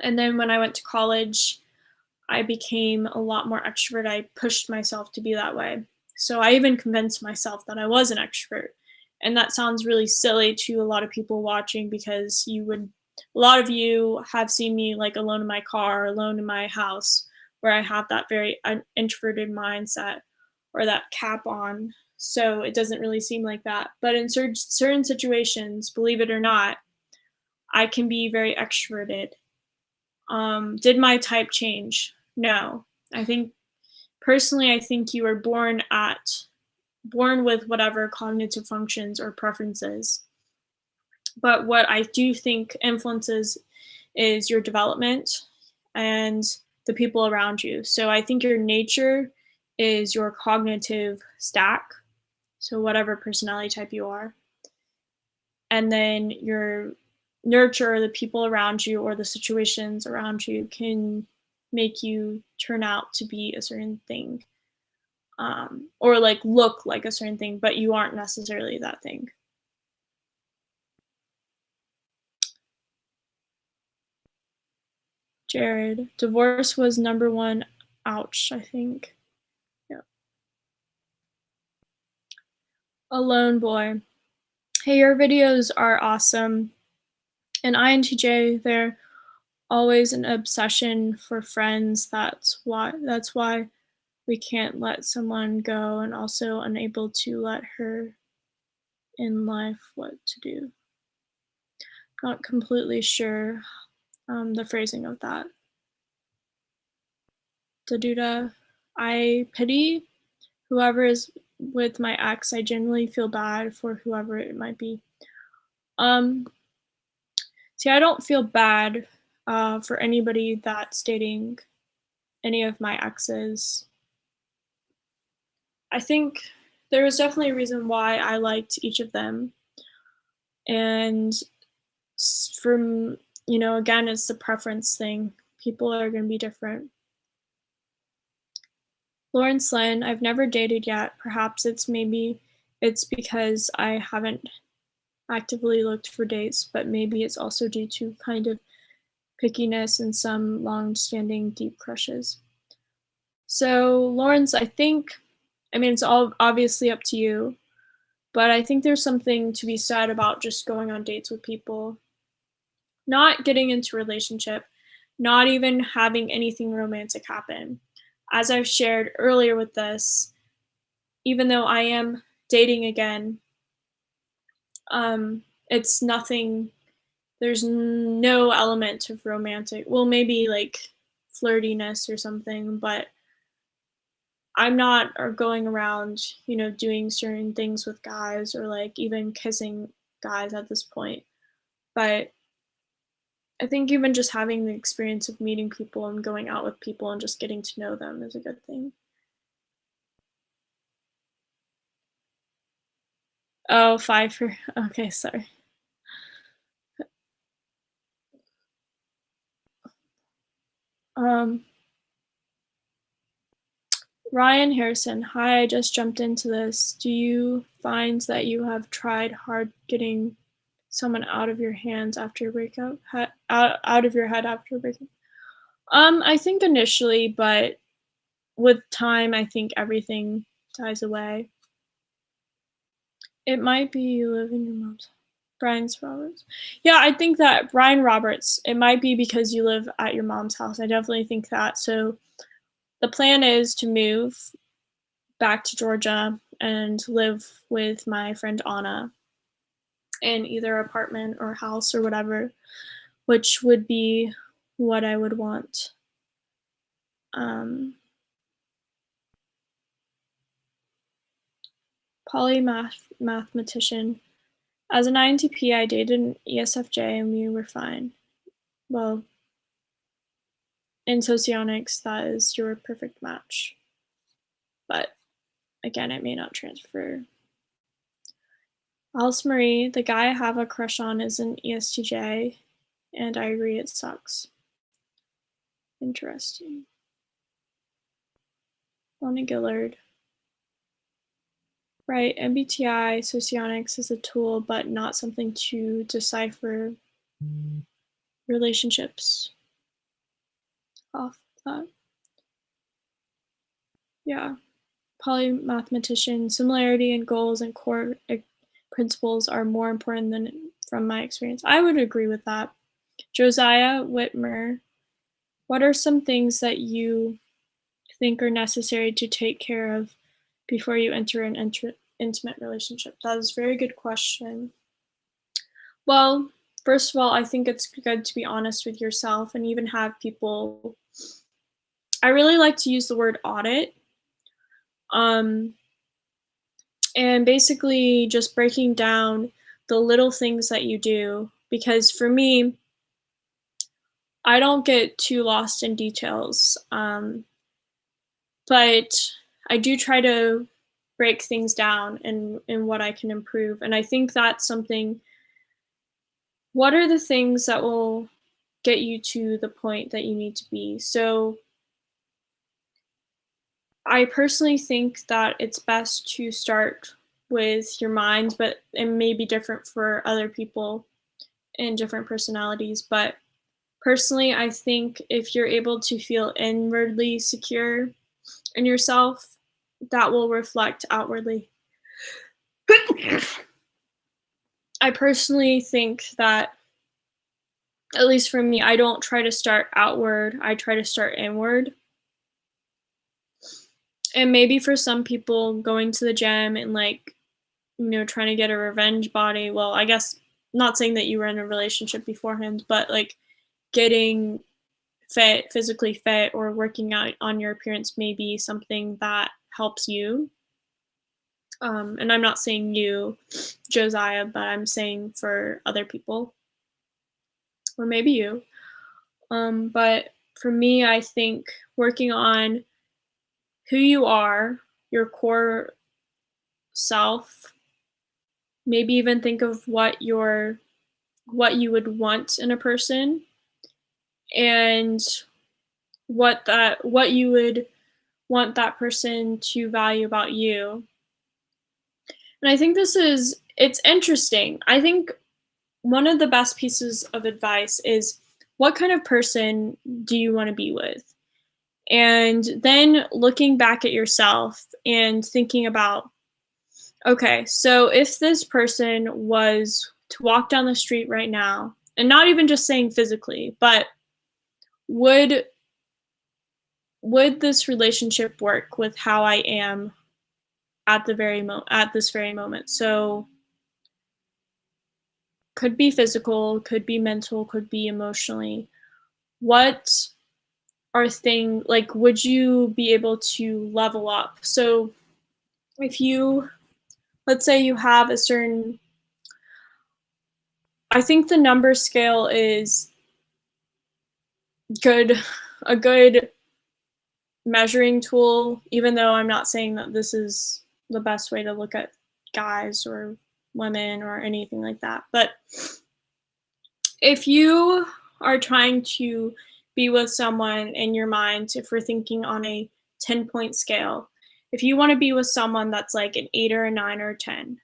and then when I went to college, I became a lot more extrovert. I pushed myself to be that way. So I even convinced myself that I was an extrovert. And that sounds really silly to a lot of people watching because a lot of you have seen me like alone in my car, alone in my house, where I have that very introverted mindset or that cap on. So it doesn't really seem like that. But in certain situations, believe it or not, I can be very extroverted. Did my type change? No. I think personally, I think you are born with whatever cognitive functions or preferences. But what I do think influences is your development and the people around you. So I think your nature is your cognitive stack. So whatever personality type you are. And then your nurture, the people around you or the situations around you can make you turn out to be a certain thing, or like look like a certain thing, but you aren't necessarily that thing. Jared, divorce was number one. Ouch, I think. Yeah. Alone boy. Hey, your videos are awesome. And INTJ, they're always an obsession for friends. That's why we can't let someone go and also unable to let her in life what to do. Not completely sure the phrasing of that. Daduda, I pity whoever is with my ex. I genuinely feel bad for whoever it might be. Um, See, I don't feel bad for anybody that's dating any of my exes. I think there was definitely a reason why I liked each of them. And from, again, it's the preference thing. People are going to be different. Lawrence Lynn, I've never dated yet. Perhaps it's because I haven't actively looked for dates, but maybe it's also due to kind of pickiness and some long-standing deep crushes. So, Lawrence, I mean, it's all obviously up to you, but I think there's something to be said about just going on dates with people, not getting into a relationship, not even having anything romantic happen. As I've shared earlier with this, even though I am dating again, it's nothing, there's no element of romantic, well, maybe like flirtiness or something, but I'm not or going around, doing certain things with guys or like even kissing guys at this point. But I think even just having the experience of meeting people and going out with people and just getting to know them is a good thing. Oh, five for okay, sorry. Um, Ryan Harrison, hi, I just jumped into this. Do you find that you have tried hard getting someone out of your hands after a breakup? Out of your head after a breakup? I think initially, but with time, I think everything dies away. It might be you live in your mom's. Brian's Roberts. Yeah, I think that Brian Roberts, it might be because you live at your mom's house. I definitely think that. So the plan is to move back to Georgia and live with my friend Anna in either apartment or house or whatever, which would be what I would want. Um, mathematician. As an INTP, I dated an ESFJ and we were fine. Well, in Socionics, that is your perfect match. But again, it may not transfer. Alice Marie, the guy I have a crush on is an ESTJ, and I agree it sucks. Interesting. Lana Gillard. Right, MBTI Socionics is a tool, but not something to decipher relationships off that. Yeah. Polymathematician, similarity in goals and core principles are more important than from my experience. I would agree with that. Josiah Whitmer, what are some things that you think are necessary to take care of before you enter an intimate relationship? That is a very good question. Well, first of all, I think it's good to be honest with yourself and even have people. I really like to use the word audit. And basically just breaking down the little things that you do, because for me, I don't get too lost in details, but I do try to break things down in what I can improve, and I think that's something. What are the things that will get you to the point that you need to be? So I personally think that it's best to start with your mind, but it may be different for other people and different personalities. But personally, I think if you're able to feel inwardly secure in yourself, that will reflect outwardly. I personally think that, at least for me, I don't try to start outward, I try to start inward. And maybe for some people, going to the gym and trying to get a revenge body. Well, I guess not saying that you were in a relationship beforehand, but like getting fit, physically fit, or working out on your appearance may be something that helps you. And I'm not saying you, Josiah, but I'm saying for other people, or maybe you. But for me, I think working on who you are, your core self, maybe even think of what you would want in a person, and what you would want that person to value about you. And I think it's interesting. I think one of the best pieces of advice is, what kind of person do you want to be with? And then looking back at yourself and thinking about, okay, so if this person was to walk down the street right now, and not even just saying physically, but would this relationship work with how I am at this very moment? So could be physical, could be mental, could be emotionally. What are things like, would you be able to level up? So if you, let's say you have a certain, I think the number scale is a good measuring tool, even though I'm not saying that this is the best way to look at guys or women or anything like that. But if you are trying to be with someone in your mind, if we're thinking on a 10-point scale, if you want to be with someone that's like an 8 or a 9 or a 10,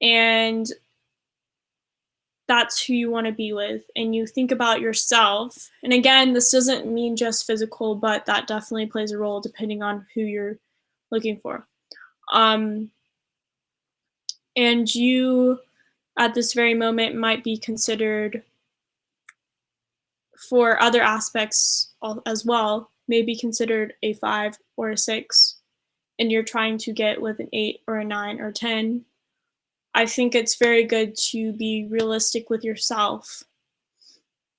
and that's who you want to be with, and you think about yourself, and again, this doesn't mean just physical, but that definitely plays a role depending on who you're looking for. And you, at this very moment, might be considered, for other aspects as well, may be considered a 5 or a 6, and you're trying to get with an 8 or a 9 or 10. I think it's very good to be realistic with yourself.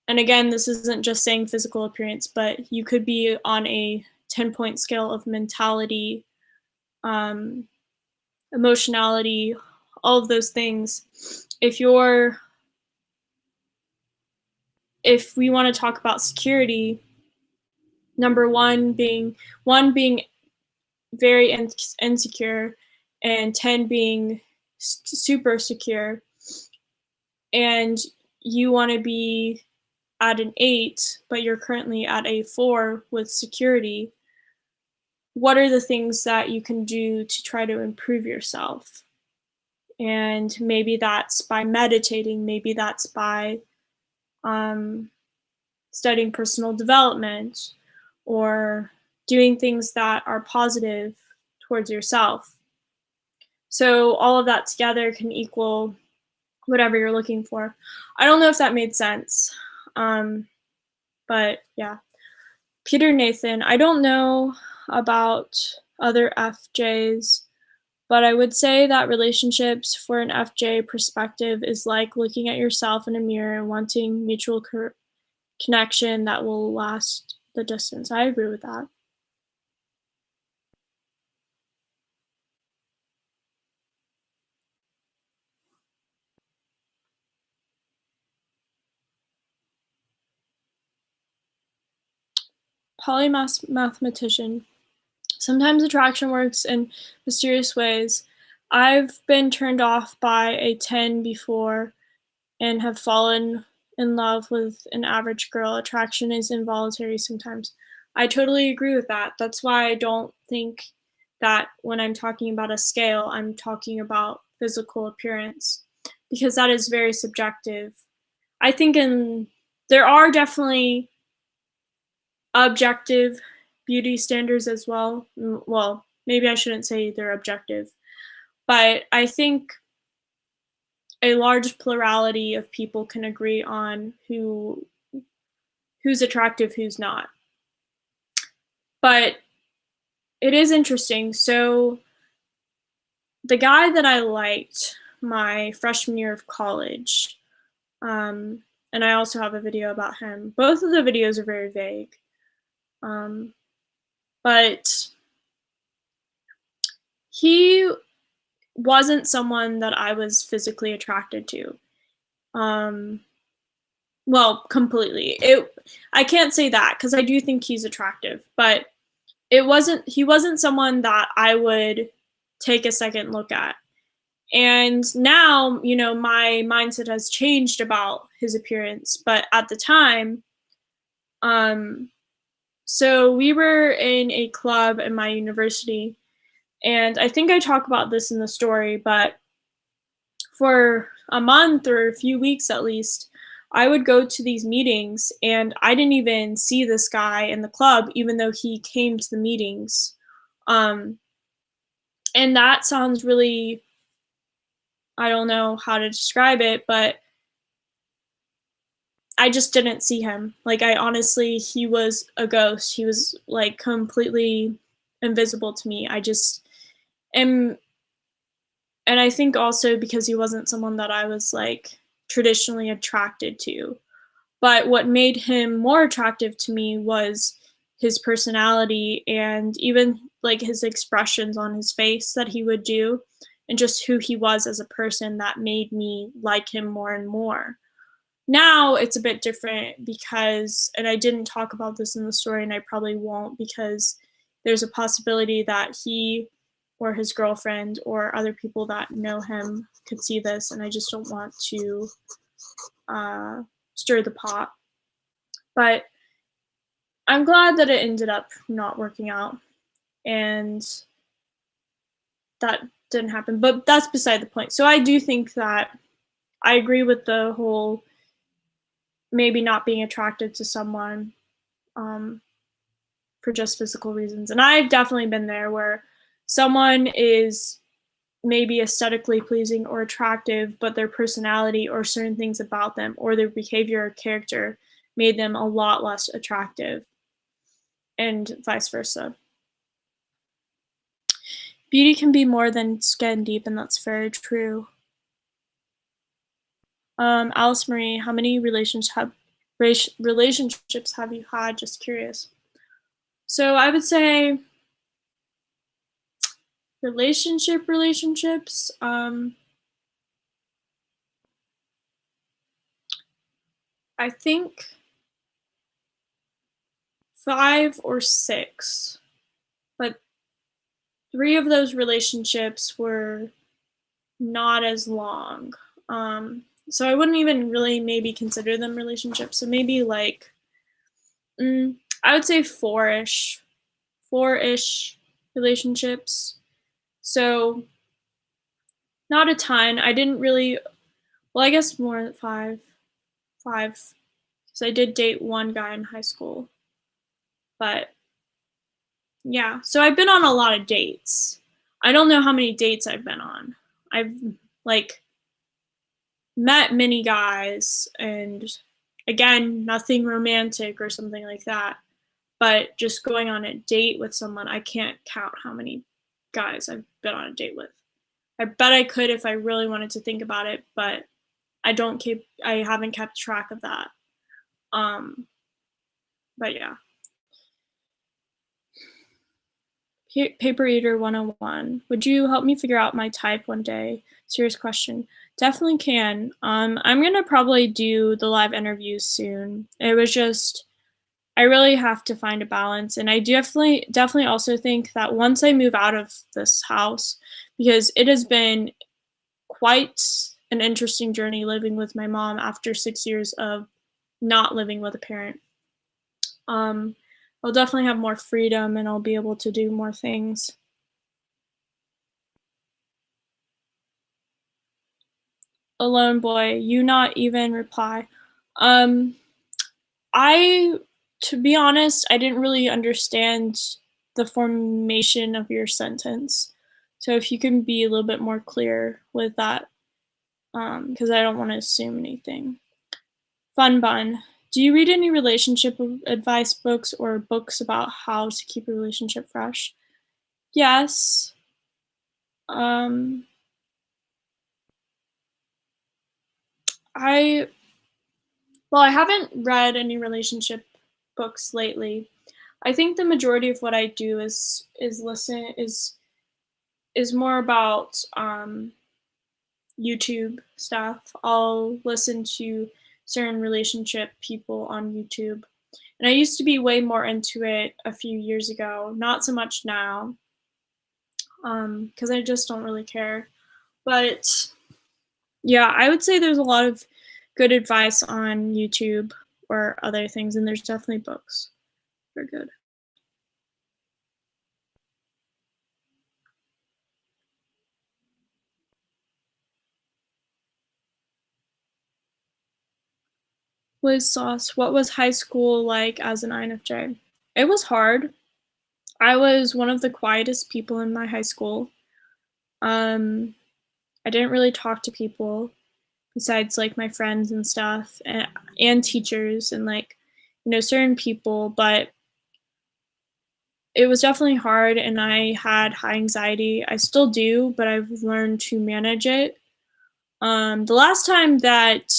And again, this isn't just saying physical appearance, but you could be on a 10-point scale of mentality, emotionality, all of those things. If we want to talk about security, number one being very insecure, and 10 being super secure, and you want to be at an 8, but you're currently at a 4 with security, what are the things that you can do to try to improve yourself? And maybe that's by meditating, maybe that's by um, studying personal development or doing things that are positive towards yourself. So all of that together can equal whatever you're looking for. I don't know if that made sense. Um, but yeah. Peter Nathan, I don't know about other FJs, but I would say that relationships for an FJ perspective is like looking at yourself in a mirror and wanting mutual connection that will last the distance. I agree with that. Polymath mathematician. Sometimes attraction works in mysterious ways. I've been turned off by a 10 before and have fallen in love with an average girl. Attraction is involuntary sometimes. I totally agree with that. That's why I don't think that when I'm talking about a scale, I'm talking about physical appearance because that is very subjective. I think there are definitely objective beauty standards as well. Well, maybe I shouldn't say they're objective, but I think a large plurality of people can agree on who's attractive, who's not. But it is interesting. So the guy that I liked my freshman year of college, um, and I also have a video about him. Both of the videos are very vague. Um, but he wasn't someone that I was physically attracted to. Um, well, completely. I can't say that because I do think he's attractive, but he wasn't someone that I would take a second look at. And now, my mindset has changed about his appearance, but at the time, um so we were in a club at my university, and I think I talk about this in the story, but for a month or a few weeks at least, I would go to these meetings and I didn't even see this guy in the club, even though he came to the meetings. Um, and that sounds really, I don't know how to describe it, but I just didn't see him. Like, I honestly, he was a ghost. He was like completely invisible to me. I just am, and I think also because he wasn't someone that I was like traditionally attracted to. But what made him more attractive to me was his personality and even like his expressions on his face that he would do and just who he was as a person that made me like him more and more. Now it's a bit different because, and I didn't talk about this in the story and I probably won't because there's a possibility that he or his girlfriend or other people that know him could see this, and I just don't want to uh, stir the pot. But I'm glad that it ended up not working out and that didn't happen. But that's beside the point. So I do think that I agree with the whole maybe not being attracted to someone um, for just physical reasons. And I've definitely been there where someone is maybe aesthetically pleasing or attractive, but their personality or certain things about them or their behavior or character made them a lot less attractive, and vice versa. Beauty can be more than skin deep, and that's very true. Alice Marie, how many relationships have you had? Just curious. So I would say relationships. I think 5 or 6, but 3 of those relationships were not as long. So I wouldn't even really maybe consider them relationships. So maybe like, I would say 4-ish relationships. So not a ton. I didn't really, well, I guess more than 5, because I did date one guy in high school. But yeah, so I've been on a lot of dates. I don't know how many dates I've been on. I've like met many guys, and again, nothing romantic or something like that. But just going on a date with someone, I can't count how many guys I've been on a date with. I bet I could if I really wanted to think about it, but I haven't kept track of that. Um, but yeah. Paper Eater 101. Would you help me figure out my type one day? Serious question. Definitely can. I'm gonna probably do the live interviews soon. It was just I really have to find a balance, and I definitely also think that once I move out of this house, because it has been quite an interesting journey living with my mom after 6 years of not living with a parent. Um, I'll definitely have more freedom and I'll be able to do more things. Alone boy, you not even reply. Um, I, to be honest, I didn't really understand the formation of your sentence. So if you can be a little bit more clear with that, because I don't want to assume anything. Fun bun. Do you read any relationship advice books or books about how to keep a relationship fresh? Yes. Um, I well, I haven't read any relationship books lately. I think the majority of what I do is more about YouTube stuff. I'll listen to certain relationship people on YouTube. And I used to be way more into it a few years ago, not so much now, because I just don't really care. But yeah, I would say there's a lot of good advice on YouTube or other things, and there's definitely books that are good. Liz Sauce, what was high school like as an INFJ? It was hard. I was one of the quietest people in my high school. Um, I didn't really talk to people besides like my friends and stuff and teachers and like certain people, but it was definitely hard and I had high anxiety. I still do, but I've learned to manage it. The last time that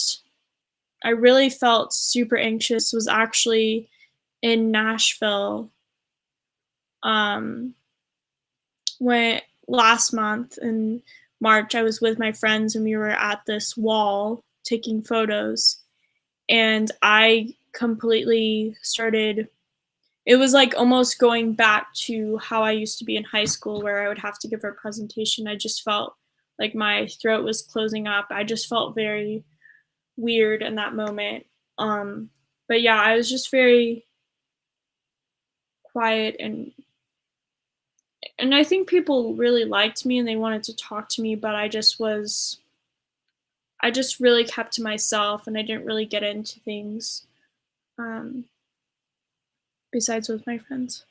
I really felt super anxious was actually in Nashville. Um, when last month in March, I was with my friends and we were at this wall taking photos, and I completely started. It was like almost going back to how I used to be in high school, where I would have to give a presentation. I just felt like my throat was closing up. I just felt very weird in that moment. But yeah, I was just very quiet, and I think people really liked me and they wanted to talk to me, but I just really kept to myself and I didn't really get into things um, besides with my friends.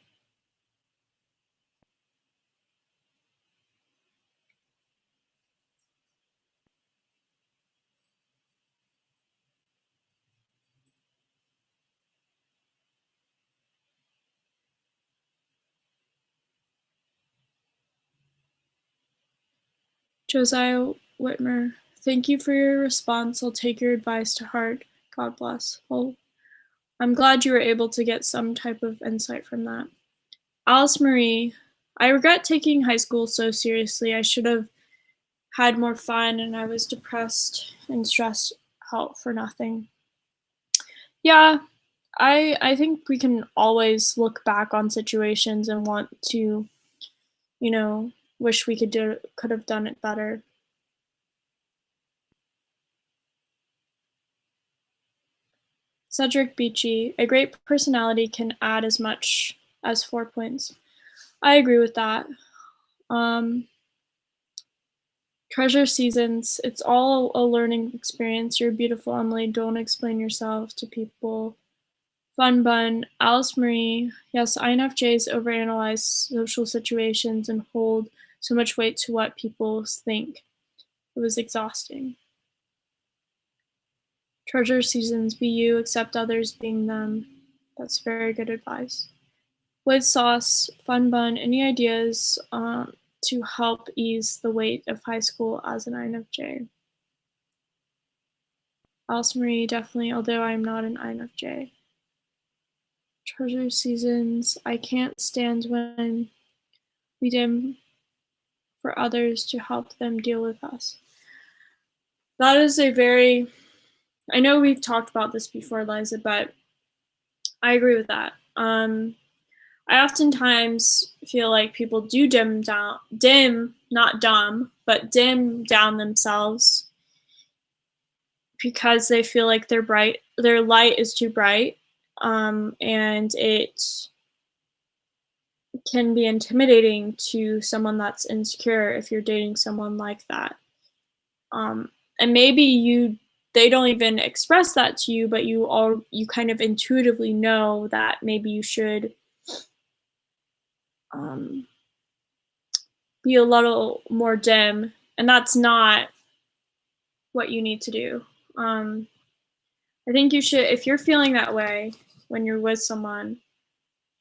Josiah Whitmer, thank you for your response. I'll take your advice to heart. God bless. Well, I'm glad you were able to get some type of insight from that. Alice Marie, I regret taking high school so seriously. I should have had more fun and I was depressed and stressed out for nothing. Yeah, I think we can always look back on situations and want to you know, wish we could have done it better. Cedric Beachy, a great personality can add as much as 4 points. I agree with that. Um, Treasure Seasons, it's all a learning experience. You're beautiful, Emily. Don't explain yourself to people. Fun Bun, Alice Marie, yes, INFJs overanalyze social situations and hold so much weight to what people think. It was exhausting. Treasure Seasons, be you, accept others being them. That's very good advice. With Sauce, Fun Bun, any ideas to help ease the weight of high school as an INFJ? Alice Marie, definitely, although I'm not an INFJ. Treasure Seasons, I can't stand when we dim for others to help them deal with us. That is a very, I know we've talked about this before, Liza, but I agree with that. I oftentimes feel like people do not dumb, but dim down themselves because they feel like their light is too bright, and it can be intimidating to someone that's insecure if you're dating someone like that. And maybe they don't even express that to you, but you kind of intuitively know that maybe you should um, be a little more dim, and that's not what you need to do. Um, I think you should, if you're feeling that way when you're with someone,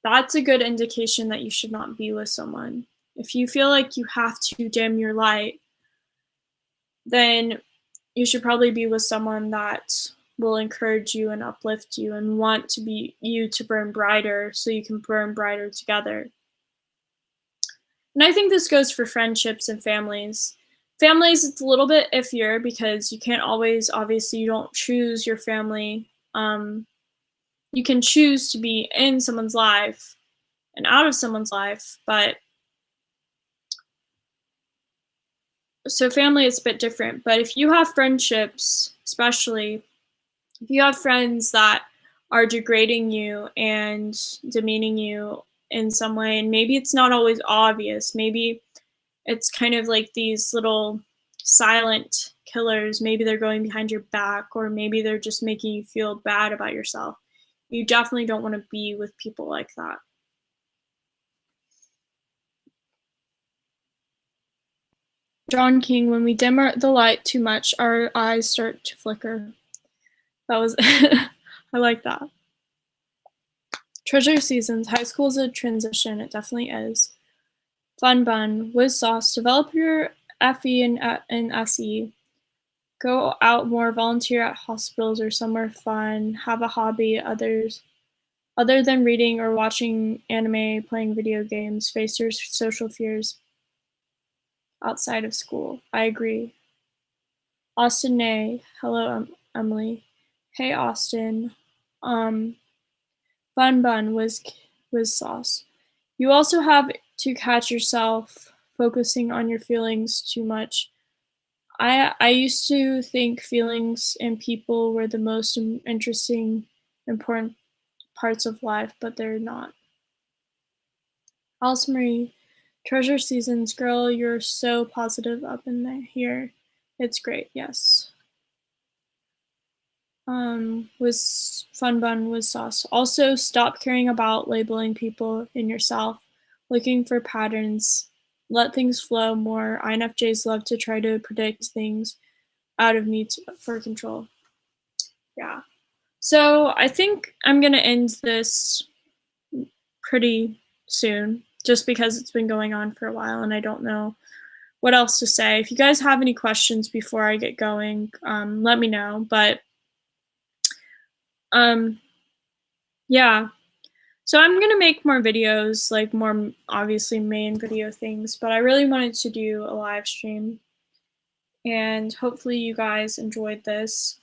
that's a good indication that you should not be with someone. If you feel like you have to dim your light, then you should probably be with someone that will encourage you and uplift you and want to be you to burn brighter so you can burn brighter together. And I think this goes for friendships and families. Families, it's a little bit iffier because you can't always, obviously, you don't choose your family. You can choose to be in someone's life and out of someone's life, but so family is a bit different. But if you have friendships, especially if you have friends that are degrading you and demeaning you in some way, and maybe it's not always obvious, maybe it's kind of like these little silent killers. Maybe they're going behind your back, or maybe they're just making you feel bad about yourself. You definitely don't want to be with people like that. John King, when we dim the light too much, our eyes start to flicker. That was, I like that. Treasure Seasons, high school is a transition. It definitely is. Fun Bun, Whiz Sauce, develop your FE and SE. Go out more, volunteer at hospitals or somewhere fun, have a hobby other than reading or watching anime, playing video games, face your social fears outside of school. I agree. Austin Nay, hello Emily. Hey Austin. Um Fun Bun was sauce. You also have to catch yourself focusing on your feelings too much. I used to think feelings and people were the most interesting, important parts of life, but they're not. Alice Marie, Treasure Seasons, girl, you're so positive up in here. It's great, yes. Was Fun Bun was sauce. Also, stop caring about labeling people in yourself, looking for patterns. Let things flow more. INFJs love to try to predict things out of need for control. Yeah. So I think I'm gonna end this pretty soon, just because it's been going on for a while and I don't know what else to say. If you guys have any questions before I get going, let me know. But um, yeah. So I'm gonna make more videos, like more obviously main video things, but I really wanted to do a live stream, and hopefully you guys enjoyed this.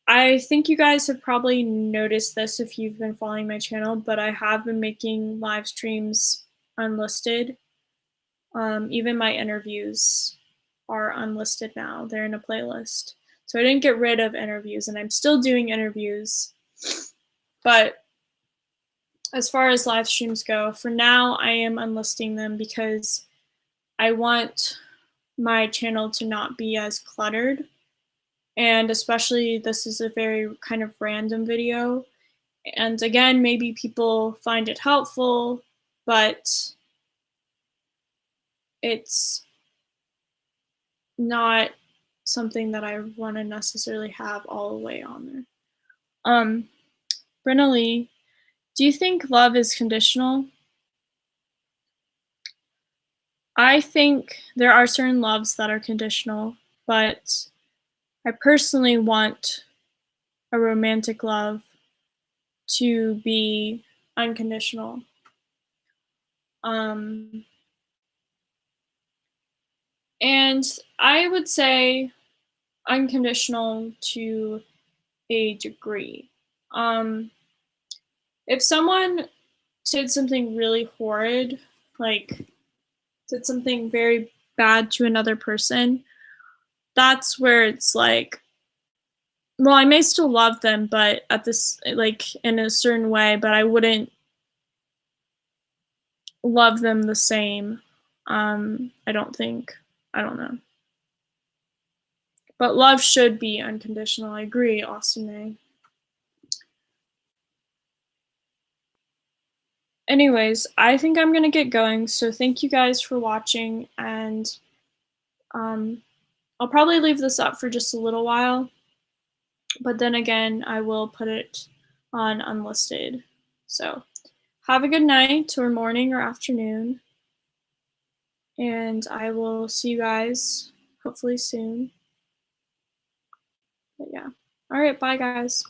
I think you guys have probably noticed this if you've been following my channel, but I have been making live streams unlisted. Even my interviews are unlisted now. They're in a playlist. So I didn't get rid of interviews, and I'm still doing interviews. But as far as live streams go, for now, I am unlisting them because I want my channel to not be as cluttered. And especially, this is a very kind of random video. And again, maybe people find it helpful, but it's not something that I want to necessarily have all the way on there. Brenna Lee, do you think love is conditional? I think there are certain loves that are conditional, but I personally want a romantic love to be unconditional. And I would say unconditional to a degree. If someone did something really horrid, like did something very bad to another person, that's where it's like, well, I may still love them, but at this, like, in a certain way, but I wouldn't love them the same. I don't think. I don't know. But love should be unconditional. I agree, Austin A. Anyways, I think I'm gonna get going, so thank you guys for watching, and I'll probably leave this up for just a little while, but then again, I will put it on unlisted. So have a good night or morning or afternoon, and I will see you guys hopefully soon. But yeah. All right, bye guys.